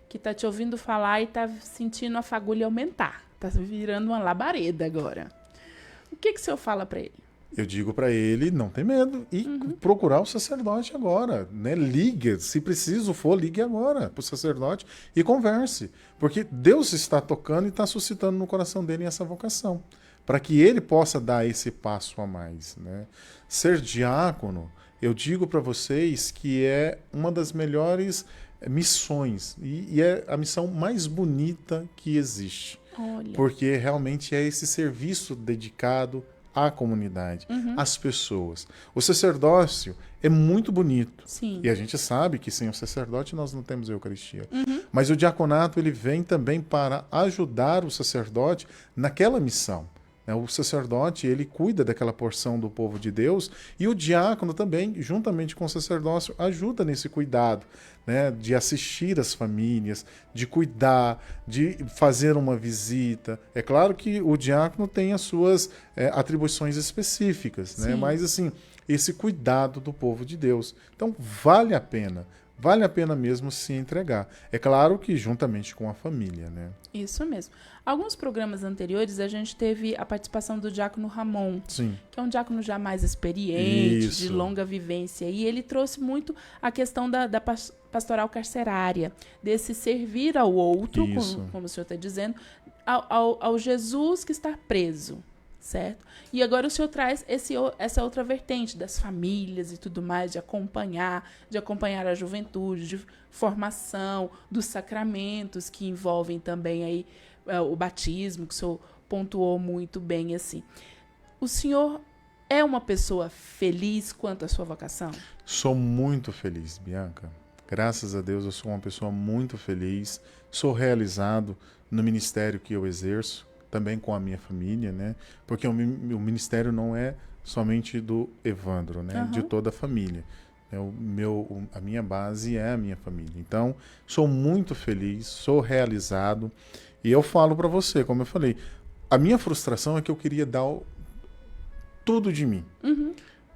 Que está te ouvindo falar e está sentindo a fagulha aumentar. Está virando uma labareda agora. O que o senhor fala para ele? Eu digo para ele não ter medo e procurar o sacerdote agora. Né? Ligue, se preciso for, ligue agora para o sacerdote e converse. Porque Deus está tocando e está suscitando no coração dele essa vocação. Para que ele possa dar esse passo a mais. Né? Ser diácono, eu digo para vocês que é uma das melhores missões e é a missão mais bonita que existe. Olha. Porque realmente é esse serviço dedicado à comunidade, às pessoas. O sacerdócio é muito bonito. Sim. E a gente sabe que sem o sacerdote nós não temos a Eucaristia. Mas o diaconato ele vem também para ajudar o sacerdote naquela missão. né? O sacerdote, ele cuida daquela porção do povo de Deus, e o diácono também, juntamente com o sacerdócio, ajuda nesse cuidado, né? De assistir as famílias, de cuidar, de fazer uma visita. É claro que o diácono tem as suas atribuições específicas, né? Mas assim, esse cuidado do povo de Deus. Então, vale a pena mesmo se entregar. É claro que juntamente com a família, né? Isso mesmo. Alguns programas anteriores a gente teve a participação do diácono Ramon, Sim. que é um diácono já mais experiente, Isso. de longa vivência. E ele trouxe muito a questão da pastoral carcerária, desse servir ao outro, como o senhor está dizendo, ao Jesus que está preso. Certo? E agora o senhor traz essa outra vertente das famílias e tudo mais, de acompanhar a juventude, de formação, dos sacramentos que envolvem também aí o batismo, que o senhor pontuou muito bem assim. O senhor é uma pessoa feliz quanto à sua vocação? Sou muito feliz, Bianca. Graças a Deus eu sou uma pessoa muito feliz, sou realizado no ministério que eu exerço, também com a minha família, né? Porque o ministério não é somente do Evandro, né? De toda a família. A minha base é a minha família. Então, sou muito feliz, sou realizado. E eu falo para você, como eu falei, a minha frustração é que eu queria dar tudo de mim.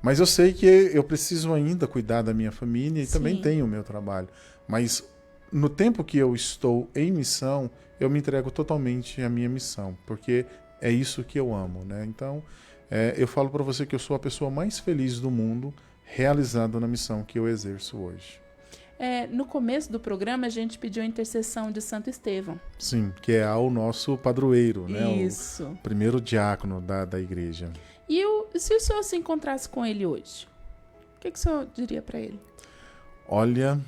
Mas eu sei que eu preciso ainda cuidar da minha família e também tenho o meu trabalho. Mas no tempo que eu estou em missão, eu me entrego totalmente à minha missão, porque é isso que eu amo, né? Então, eu falo para você que eu sou a pessoa mais feliz do mundo, realizada na missão que eu exerço hoje. No começo do programa, a gente pediu a intercessão de Santo Estevão. Sim, que é o nosso padroeiro, né? Isso. O primeiro diácono da igreja. E se o senhor se encontrasse com ele hoje, o que o senhor diria para ele? Olha...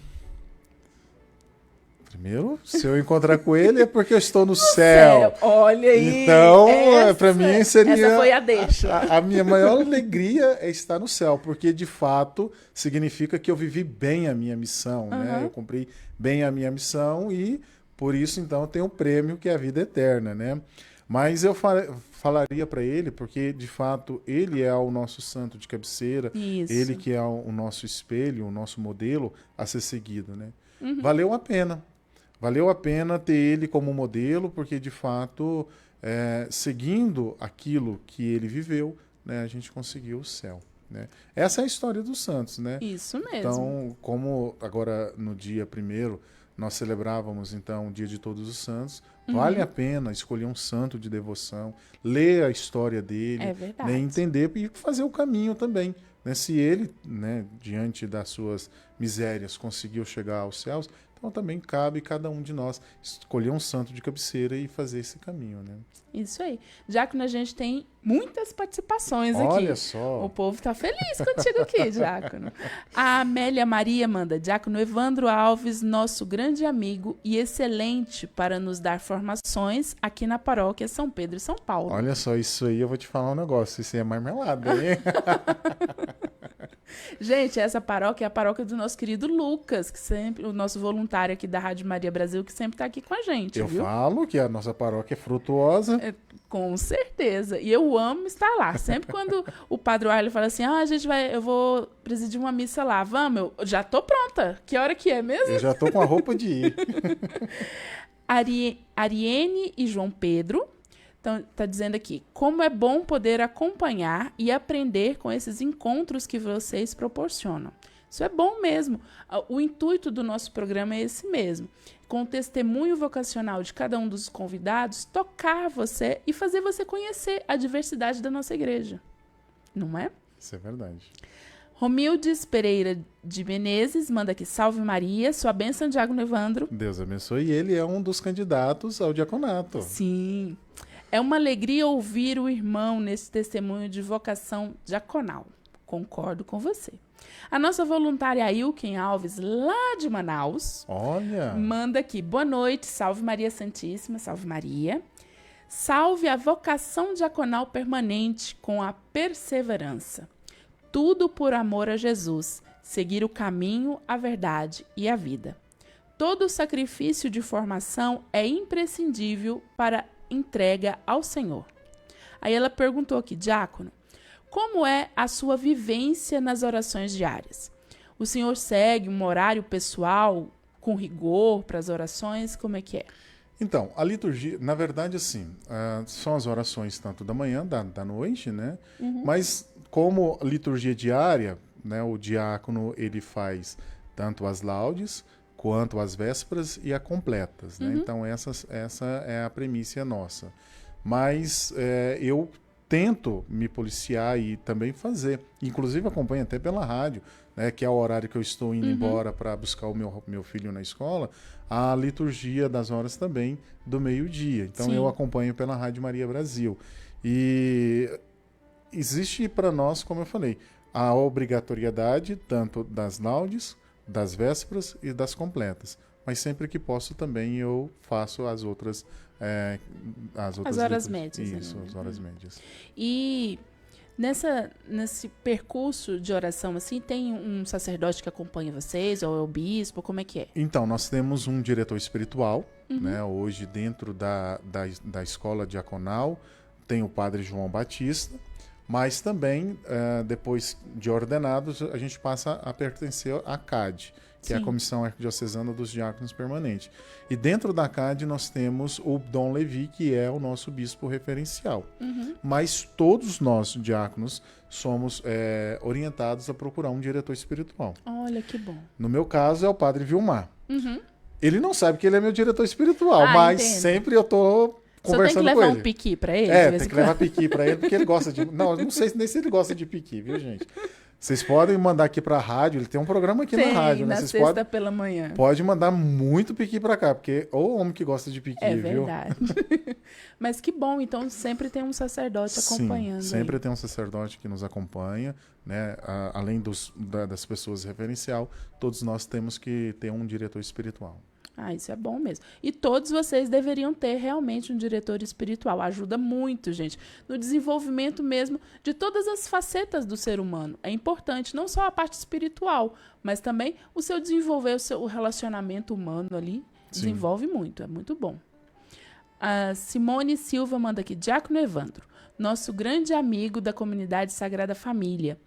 Primeiro, se eu encontrar com ele é porque eu estou no céu. Olha aí. Então, para mim seria... Essa foi a deixa. A minha maior alegria é estar no céu, porque de fato significa que eu vivi bem a minha missão, né? Eu cumpri bem a minha missão e por isso então eu tenho um prêmio que é a vida eterna, né? Mas eu falaria para ele, porque de fato ele é o nosso santo de cabeceira, ele que é o nosso espelho, o nosso modelo a ser seguido, né? Valeu a pena. Valeu a pena ter ele como modelo, porque de fato, seguindo aquilo que ele viveu, né, a gente conseguiu o céu, né? Essa é a história dos santos, né? Isso mesmo. Então, como agora no dia 1º nós celebrávamos então o Dia de Todos os Santos, vale a pena escolher um santo de devoção, ler a história dele, né, entender e fazer o caminho também. Né? Se ele, né, diante das suas misérias, conseguiu chegar aos céus, então também cabe cada um de nós escolher um santo de cabeceira e fazer esse caminho, né? Isso aí. Diácono, a gente tem muitas participações aqui. Olha só. O povo tá feliz contigo aqui, Diácono. A Amélia Maria manda: Diácono Evandro Alves, nosso grande amigo e excelente para nos dar formações aqui na paróquia São Pedro e São Paulo. Olha só, isso aí eu vou te falar um negócio, isso aí é marmelada, hein? Gente, essa paróquia é a paróquia do nosso querido Lucas, que sempre, o nosso voluntário aqui da Rádio Maria Brasil, que sempre está aqui com a gente, Eu viu? falo que a nossa paróquia é frutuosa. Com certeza. E eu amo estar lá. Sempre quando o Padre Arley fala assim, eu vou presidir uma missa lá. Vamos, eu já tô pronta. Que hora que é mesmo? Eu já tô com a roupa de ir. Ariene e João Pedro. Então, tá dizendo aqui, como é bom poder acompanhar e aprender com esses encontros que vocês proporcionam. Isso é bom mesmo. O intuito do nosso programa é esse mesmo. Com o testemunho vocacional de cada um dos convidados, tocar você e fazer você conhecer a diversidade da nossa igreja. Não é? Isso é verdade. Romildes Pereira de Menezes manda aqui, salve Maria, sua bênção, Diácono Evandro. Deus abençoe. E ele é um dos candidatos ao diaconato. Sim. É uma alegria ouvir o irmão nesse testemunho de vocação diaconal. Concordo com você. A nossa voluntária Ilken Alves, lá de Manaus, olha, manda aqui, boa noite, salve Maria Santíssima, salve Maria. Salve a vocação diaconal permanente com a perseverança. Tudo por amor a Jesus, seguir o caminho, a verdade e a vida. Todo sacrifício de formação é imprescindível para entrega ao Senhor. Aí ela perguntou aqui, diácono, como é a sua vivência nas orações diárias? O senhor segue um horário pessoal com rigor para as orações? Como é que é? Então, a liturgia, na verdade, assim, são as orações tanto da manhã, da noite, né? Mas como liturgia diária, né, o diácono, ele faz tanto as laudes, quanto as vésperas e a completas, né? Então, essa é a premissa nossa. Mas eu tento me policiar e também fazer. Inclusive, acompanho até pela rádio, né, que é o horário que eu estou indo embora para buscar o meu filho na escola, a liturgia das horas também do meio-dia. Então, eu acompanho pela Rádio Maria Brasil. E existe para nós, como eu falei, a obrigatoriedade tanto das laudes, das vésperas e das completas. Mas sempre que posso também eu faço as outras as horas médias. Isso, as horas médias. E nesse percurso de oração, assim, tem um sacerdote que acompanha vocês, ou é o bispo, como é que é? Então, nós temos um diretor espiritual, né? Hoje dentro da escola diaconal tem o padre João Batista, mas também, depois de ordenados, a gente passa a pertencer à CAD, que é a Comissão Arquidiocesana dos Diáconos Permanentes. E dentro da CAD nós temos o Dom Levi, que é o nosso bispo referencial. Mas todos nós, diáconos, somos orientados a procurar um diretor espiritual. Olha, que bom. No meu caso, é o Padre Vilmar. Ele não sabe que ele é meu diretor espiritual, mas entendo. sempre eu tô conversando com ele. Só tem que levar um piqui pra ele? Tem que levar piqui pra ele, porque ele gosta de... Não sei nem se ele gosta de piqui, viu, gente? Vocês podem mandar aqui pra rádio, ele tem um programa aqui na rádio, né? Na Vocês sexta pela manhã. Pode mandar muito piqui pra cá, porque o homem que gosta de piqui, viu? É verdade. Mas que bom, então sempre tem um sacerdote acompanhando. Sim, sempre tem um sacerdote que nos acompanha, né? Além das pessoas referencial, todos nós temos que ter um diretor espiritual. Isso é bom mesmo. E todos vocês deveriam ter realmente um diretor espiritual. Ajuda muito, gente, no desenvolvimento mesmo de todas as facetas do ser humano. É importante, não só a parte espiritual, mas também o seu desenvolver, o relacionamento humano ali. Desenvolve muito, é muito bom. A Simone Silva manda aqui, Diácono Evandro, nosso grande amigo da comunidade Sagrada Família,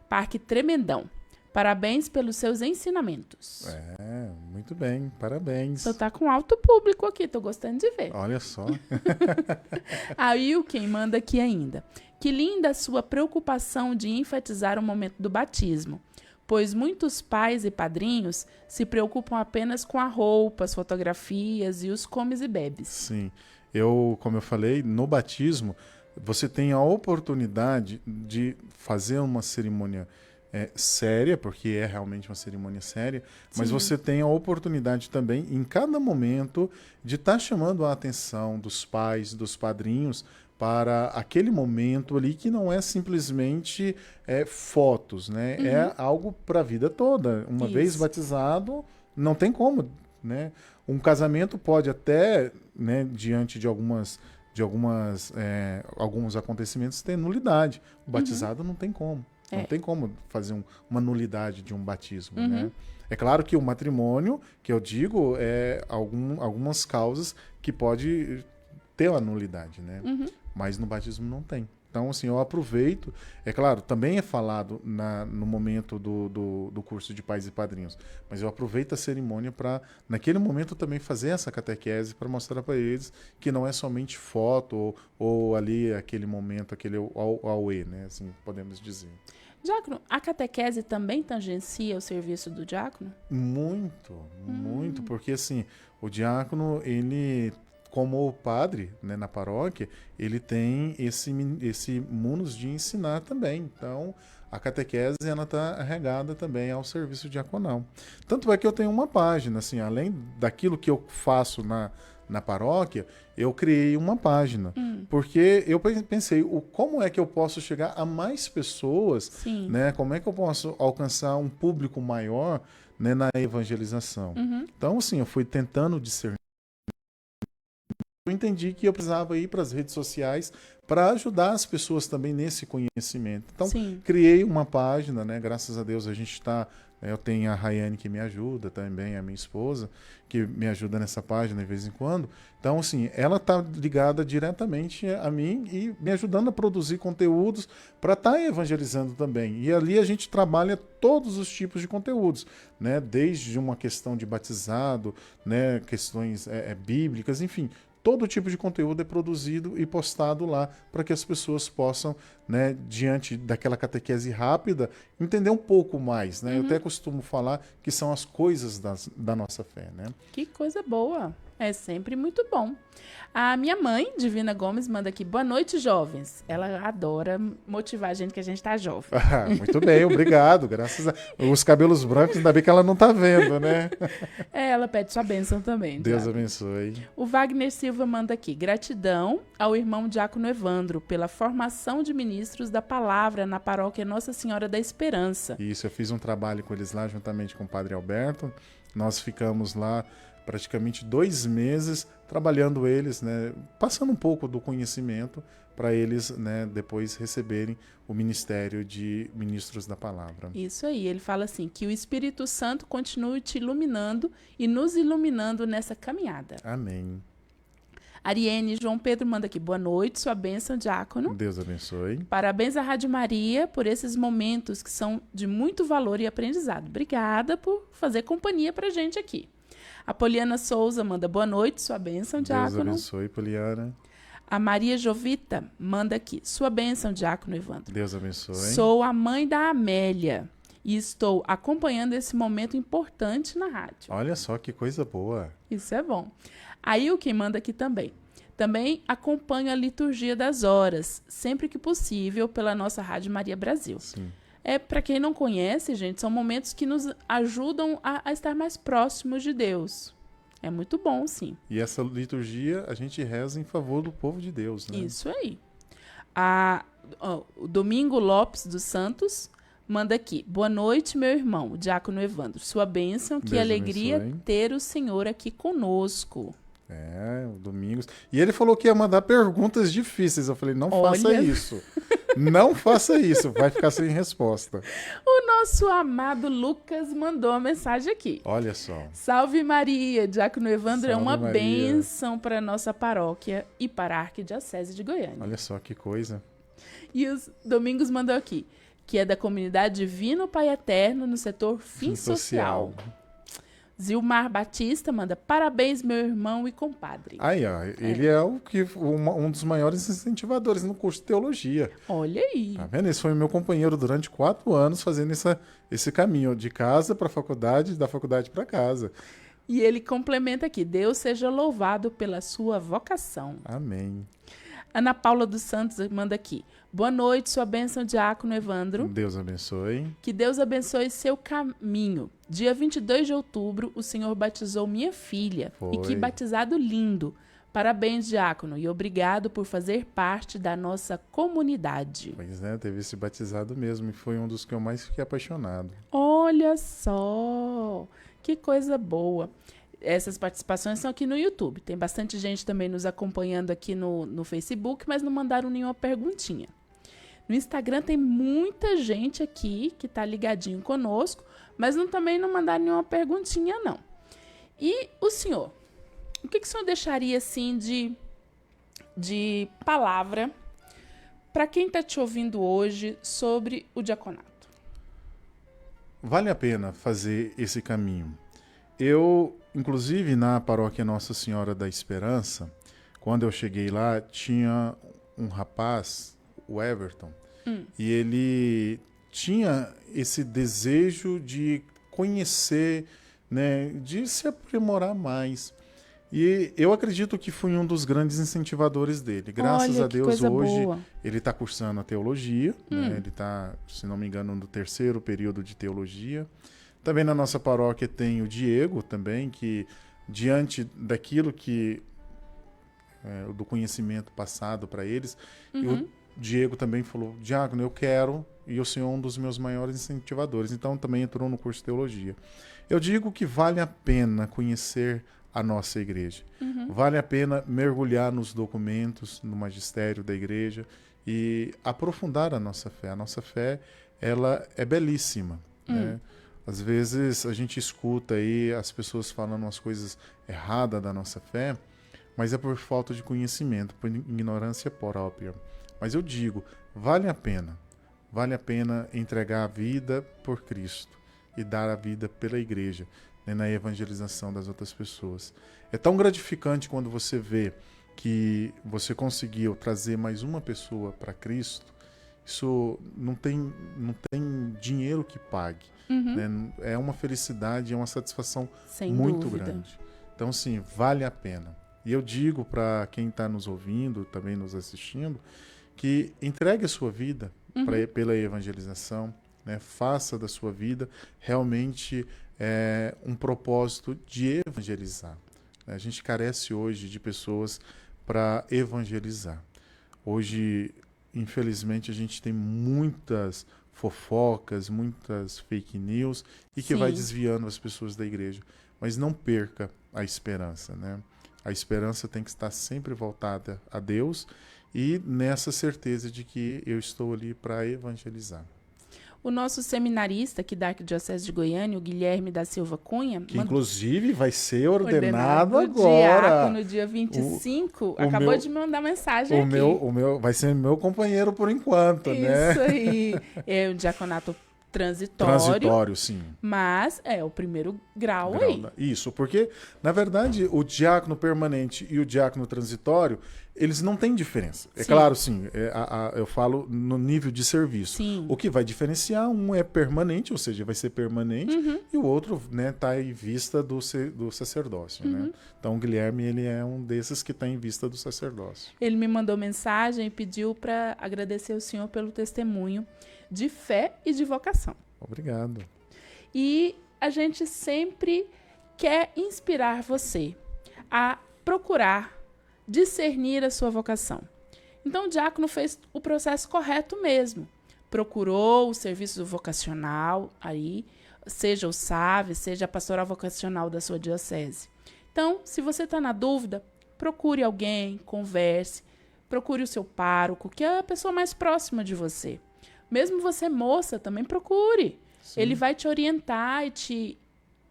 Parque Tremendão. Parabéns pelos seus ensinamentos. Muito bem, parabéns. Você tá com alto público aqui, tô gostando de ver. Olha só. A Wilken manda aqui ainda. Que linda a sua preocupação de enfatizar o momento do batismo, pois muitos pais e padrinhos se preocupam apenas com a roupa, as fotografias e os comes e bebes. Sim, como eu falei, no batismo, você tem a oportunidade de fazer uma cerimônia séria, porque é realmente uma cerimônia séria, mas você tem a oportunidade também, em cada momento, de estar chamando a atenção dos pais, dos padrinhos, para aquele momento ali que não é simplesmente fotos, né? É algo para a vida toda. Uma vez batizado, não tem como, né? Um casamento pode até, né, diante de alguns acontecimentos, ter nulidade. O batizado não tem como. Não tem como fazer uma nulidade de um batismo, né? É claro que o matrimônio, que eu digo, algumas causas que pode ter a nulidade, né? Mas no batismo não tem. Então, assim, eu aproveito. É claro, também é falado no momento do curso de pais e padrinhos, mas eu aproveito a cerimônia para, naquele momento, também fazer essa catequese para mostrar para eles que não é somente foto ou ali aquele momento, aquele auê, né? Assim, podemos dizer. Diácono, a catequese também tangencia o serviço do diácono? Muito, porque assim, o diácono, ele, como o padre, né, na paróquia, ele tem esse munus de ensinar também. Então, a catequese, ela está regada também ao serviço diaconal. Tanto é que eu tenho uma página, assim, além daquilo que eu faço na paróquia, eu criei uma página, porque eu pensei, como é que eu posso chegar a mais pessoas, né? Como é que eu posso alcançar um público maior, né, na evangelização? Então, assim, eu fui tentando discernir. Eu entendi que eu precisava ir para as redes sociais para ajudar as pessoas também nesse conhecimento. Então, Sim. criei uma página, né? Graças a Deus a gente está... Eu tenho a Rayane que me ajuda também, a minha esposa, que me ajuda nessa página de vez em quando. Então, assim, ela está ligada diretamente a mim e me ajudando a produzir conteúdos para estar evangelizando também. E ali a gente trabalha todos os tipos de conteúdos, né? Desde uma questão de batizado, né? Questões bíblicas, enfim. Todo tipo de conteúdo é produzido e postado lá para que as pessoas possam, né, diante daquela catequese rápida, entender um pouco mais. Né? Eu até costumo falar que são as coisas da nossa fé. Né? Que coisa boa. É sempre muito bom. A minha mãe, Divina Gomes, manda aqui: boa noite, jovens. Ela adora motivar a gente, que a gente tá jovem. Muito bem, obrigado. Graças a... Os cabelos brancos, ainda bem que ela não tá vendo, né? Ela pede sua bênção também. Deus Diácono. abençoe. O Wagner Silva manda aqui: gratidão ao irmão Diácono Evandro pela formação de ministros da palavra na paróquia Nossa Senhora da Esperança. Isso, eu fiz um trabalho com eles lá, juntamente com o Padre Alberto. Nós ficamos lá praticamente 2 meses trabalhando eles, né, passando um pouco do conhecimento para eles, né, depois receberem o ministério de ministros da palavra. Isso aí, ele fala assim: que o Espírito Santo continue te iluminando e nos iluminando nessa caminhada. Amém. Ariene João Pedro manda aqui: boa noite, sua bênção, diácono. Deus abençoe. Parabéns à Rádio Maria por esses momentos que são de muito valor e aprendizado. Obrigada por fazer companhia pra gente aqui. A Poliana Souza manda: boa noite, sua bênção, diácono. Deus abençoe, Poliana. A Maria Jovita manda aqui: sua bênção, diácono Evandro. Deus abençoe. Sou a mãe da Amélia e estou acompanhando esse momento importante na rádio. Olha só que coisa boa. Isso é bom. A Ilken manda aqui também: também acompanho a liturgia das horas, sempre que possível, pela nossa Rádio Maria Brasil. Sim. Para quem não conhece, gente, são momentos que nos ajudam a estar mais próximos de Deus. É muito bom, sim. E essa liturgia a gente reza em favor do povo de Deus, né? Isso aí. O Domingo Lopes dos Santos manda aqui: boa noite, meu irmão, o diácono Evandro. Sua bênção, que Deus alegria abençoe. ter o Senhor aqui conosco. O Domingos. E ele falou que ia mandar perguntas difíceis. Eu falei, não faça Olha. isso. Não faça isso. Vai ficar sem resposta. O nosso amado Lucas mandou uma mensagem aqui. Olha só. Salve Maria, diácono Evandro é Salve uma Maria. bênção para a nossa paróquia e para a Arquidiocese de Goiânia. Olha só que coisa. E os Domingos mandou aqui, que é da comunidade Divino Pai Eterno no setor Fim Social. Zilmar Batista manda: parabéns, meu irmão e compadre. Aí, ó. Ele é um dos maiores incentivadores no curso de teologia. Olha aí. Tá vendo? Esse foi meu companheiro durante 4 anos fazendo esse caminho de casa para a faculdade, da faculdade para casa. E ele complementa aqui: Deus seja louvado pela sua vocação. Amém. Ana Paula dos Santos manda aqui: boa noite, sua bênção, diácono Evandro. Deus abençoe. Que Deus abençoe seu caminho. Dia 22 de outubro, o Senhor batizou minha filha. Foi. E que batizado lindo. Parabéns, diácono, e obrigado por fazer parte da nossa comunidade. Pois é, teve esse batizado mesmo e foi um dos que eu mais fiquei apaixonado. Olha só, que coisa boa. Essas participações são aqui no YouTube. Tem bastante gente também nos acompanhando aqui no Facebook, mas não mandaram nenhuma perguntinha. No Instagram tem muita gente aqui que está ligadinho conosco, mas também não mandaram nenhuma perguntinha, não. E o senhor? O que o senhor deixaria, assim, de palavra para quem está te ouvindo hoje sobre o diaconato? Vale a pena fazer esse caminho. Eu, inclusive, na paróquia Nossa Senhora da Esperança, quando eu cheguei lá, tinha um rapaz, o Everton, e ele tinha esse desejo de conhecer, né, de se aprimorar mais. E eu acredito que fui um dos grandes incentivadores dele. Graças Olha, a que Deus, coisa hoje boa. ele está cursando a teologia, né? Ele está, se não me engano, no 3º período de teologia. Também na nossa paróquia tem o Diego também, que diante daquilo que do conhecimento passado para eles, o Diego também falou: diácono, eu quero, e o senhor é um dos meus maiores incentivadores. Então também entrou no curso de teologia. Eu digo que vale a pena conhecer a nossa igreja. Vale a pena mergulhar nos documentos, no magistério da igreja e aprofundar a nossa fé. A nossa fé, ela é belíssima, né? Às vezes a gente escuta aí as pessoas falando umas coisas erradas da nossa fé, mas é por falta de conhecimento, por ignorância própria. Mas eu digo, vale a pena entregar a vida por Cristo e dar a vida pela igreja, né, na evangelização das outras pessoas. É tão gratificante quando você vê que você conseguiu trazer mais uma pessoa para Cristo. Isso não tem dinheiro que pague. Né? É uma felicidade, é uma satisfação Sem muito dúvida. grande. Então, sim, vale a pena. E eu digo para quem está nos ouvindo, também nos assistindo, que entregue a sua vida pela evangelização, né? Faça da sua vida realmente um propósito de evangelizar. A gente carece hoje de pessoas para evangelizar. Hoje, infelizmente, a gente tem muitas fofocas, muitas fake news e que vai desviando as pessoas da igreja. Mas não perca a esperança, né? A esperança tem que estar sempre voltada a Deus e nessa certeza de que eu estou ali para evangelizar. O nosso seminarista aqui da Arquidiocese de Goiânia, o Guilherme da Silva Cunha, Que inclusive vai ser ordenado agora. Diácono, dia 25, acabou de me mandar mensagem aqui. O meu vai ser meu companheiro por enquanto, né? Isso aí. É um diaconato transitório. Transitório, sim. Mas é o primeiro grau aí. Isso, porque, na verdade, o diácono permanente e o diácono transitório, eles não têm diferença. É claro, sim, eu falo no nível de serviço. Sim. O que vai diferenciar, um é permanente, ou seja, vai ser permanente, e o outro, né, está em vista do sacerdócio. Né? Então, o Guilherme, ele é um desses que está em vista do sacerdócio. Ele me mandou mensagem e pediu para agradecer o senhor pelo testemunho de fé e de vocação. Obrigado. E a gente sempre quer inspirar você a procurar discernir a sua vocação. Então, o diácono fez o processo correto mesmo. Procurou o serviço vocacional aí, seja o SAV, seja a pastoral vocacional da sua diocese. Então, se você está na dúvida, procure alguém, converse, procure o seu pároco, que é a pessoa mais próxima de você. Mesmo você moça, também procure. Sim. Ele vai te orientar e te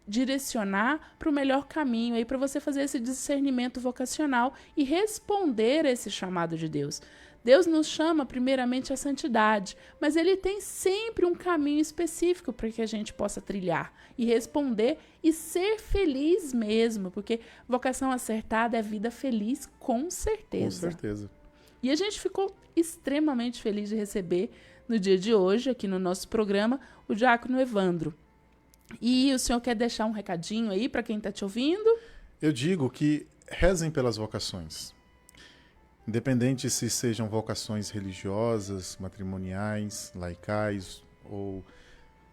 direcionar para o melhor caminho aí para você fazer esse discernimento vocacional e responder a esse chamado de Deus. Deus nos chama primeiramente à santidade, mas ele tem sempre um caminho específico para que a gente possa trilhar e responder e ser feliz mesmo, porque vocação acertada é vida feliz, com certeza. Com certeza. E a gente ficou extremamente feliz de receber no dia de hoje, aqui no nosso programa, o diácono Evandro. E o senhor quer deixar um recadinho aí para quem está te ouvindo? Eu digo que rezem pelas vocações. Independente se sejam vocações religiosas, matrimoniais, laicais ou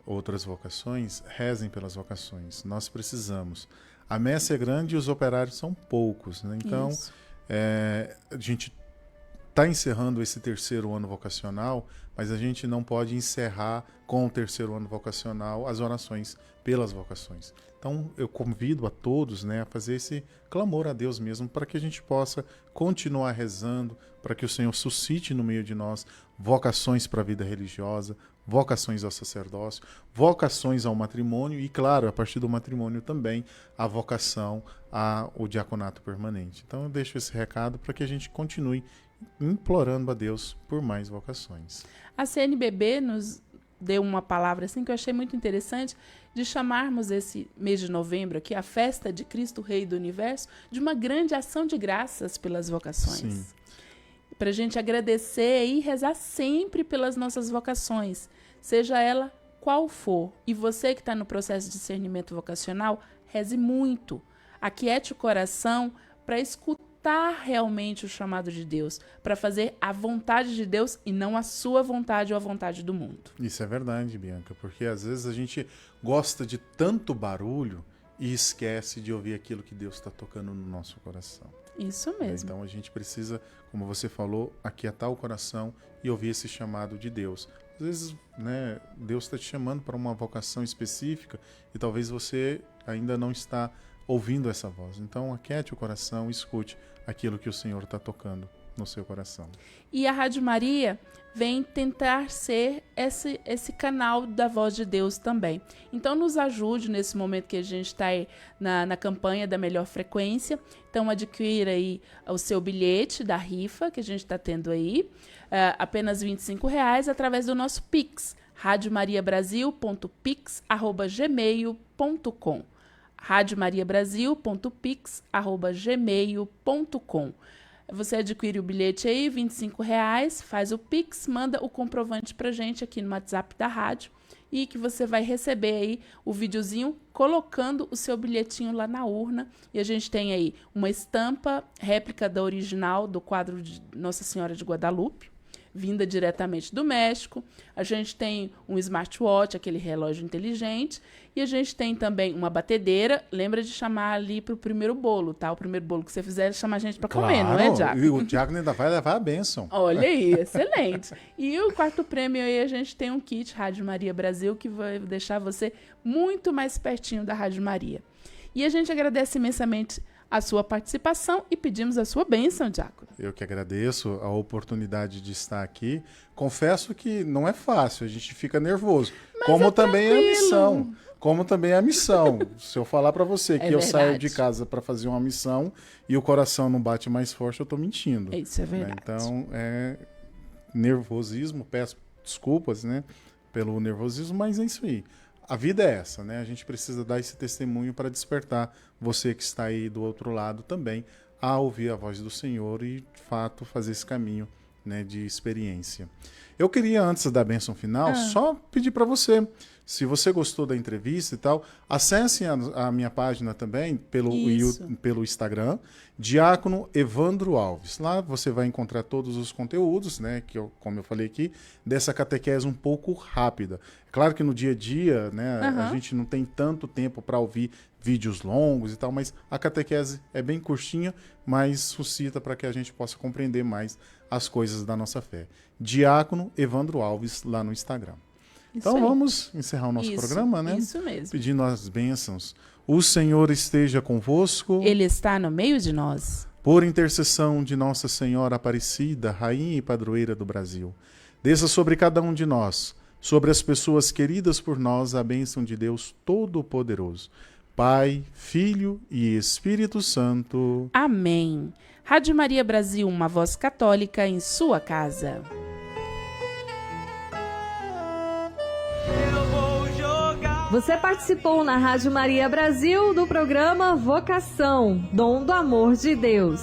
outras vocações, rezem pelas vocações. Nós precisamos. A messe é grande e os operários são poucos, né? Então, a gente está encerrando esse terceiro ano vocacional, mas a gente não pode encerrar com o terceiro ano vocacional as orações pelas vocações. Então, eu convido a todos, né, a fazer esse clamor a Deus mesmo, para que a gente possa continuar rezando, para que o Senhor suscite no meio de nós vocações para a vida religiosa, vocações ao sacerdócio, vocações ao matrimônio e, claro, a partir do matrimônio também, a vocação ao diaconato permanente. Então, eu deixo esse recado para que a gente continue implorando a Deus por mais vocações. A CNBB nos deu uma palavra assim que eu achei muito interessante, de chamarmos esse mês de novembro aqui, a festa de Cristo Rei do Universo, de uma grande ação de graças pelas vocações. Para a gente agradecer e rezar sempre pelas nossas vocações, seja ela qual for. E você que está no processo de discernimento vocacional, reze muito. Aquiete o coração para escutar realmente o chamado de Deus, para fazer a vontade de Deus e não a sua vontade ou a vontade do mundo. Isso é verdade, Bianca, porque às vezes a gente gosta de tanto barulho e esquece de ouvir aquilo que Deus está tocando no nosso coração. Isso mesmo. Então a gente precisa, como você falou, aquietar o coração e ouvir esse chamado de Deus. Às vezes, né, Deus está te chamando para uma vocação específica e talvez você ainda não está ouvindo essa voz. Então, aquiete o coração, escute aquilo que o Senhor está tocando no seu coração. E a Rádio Maria vem tentar ser esse canal da voz de Deus também. Então, nos ajude nesse momento que a gente está aí na campanha da melhor frequência. Então, adquira aí o seu bilhete da rifa que a gente está tendo aí, apenas R$25, através do nosso Pix, radiomariabrasil.pix@gmail.com. radiomariabrasil.pix@gmail.com. Você adquire o bilhete aí, R$25, faz o Pix, manda o comprovante pra gente aqui no WhatsApp da rádio e que você vai receber aí o videozinho colocando o seu bilhetinho lá na urna. E a gente tem aí uma estampa réplica da original do quadro de Nossa Senhora de Guadalupe, vinda diretamente do México. A gente tem um smartwatch, aquele relógio inteligente, e a gente tem também uma batedeira. Lembra de chamar ali pro primeiro bolo, tá? O primeiro bolo que você fizer, chama a gente para comer, não é, Diácono? E o Diácono ainda vai levar a bênção. Olha aí, excelente. E o quarto prêmio aí, a gente tem um kit Rádio Maria Brasil, que vai deixar você muito mais pertinho da Rádio Maria. E a gente agradece imensamente a sua participação e pedimos a sua bênção, Diácono. Eu que agradeço a oportunidade de estar aqui. Confesso que não é fácil, a gente fica nervoso. Mas como é também é a tranquilo. missão. Como também é a missão. Se eu falar para você que eu verdade. saio de casa para fazer uma missão e o coração não bate mais forte, eu estou mentindo. Isso é verdade. Então, é nervosismo, peço desculpas, né, pelo nervosismo, mas é isso aí. A vida é essa, né? A gente precisa dar esse testemunho para despertar você que está aí do outro lado também a ouvir a voz do Senhor e, de fato, fazer esse caminho, né, de experiência. Eu queria, antes da bênção final, só pedir para você, se você gostou da entrevista e tal, acesse a minha página também pelo Instagram, Diácono Evandro Alves. Lá você vai encontrar todos os conteúdos, né, que como eu falei aqui, dessa catequese um pouco rápida. Claro que no dia a dia, né, a gente não tem tanto tempo para ouvir vídeos longos e tal, mas a catequese é bem curtinha, mas suscita para que a gente possa compreender mais as coisas da nossa fé. Diácono Evandro Alves, lá no Instagram. Então vamos encerrar o nosso programa, né? Isso mesmo. Pedindo as bênçãos. O Senhor esteja convosco. Ele está no meio de nós. Por intercessão de Nossa Senhora Aparecida, Rainha e Padroeira do Brasil, desça sobre cada um de nós, sobre as pessoas queridas por nós, a bênção de Deus Todo-Poderoso. Pai, Filho e Espírito Santo. Amém. Rádio Maria Brasil, uma voz católica em sua casa. Você participou na Rádio Maria Brasil do programa Vocação, Dom do Amor de Deus.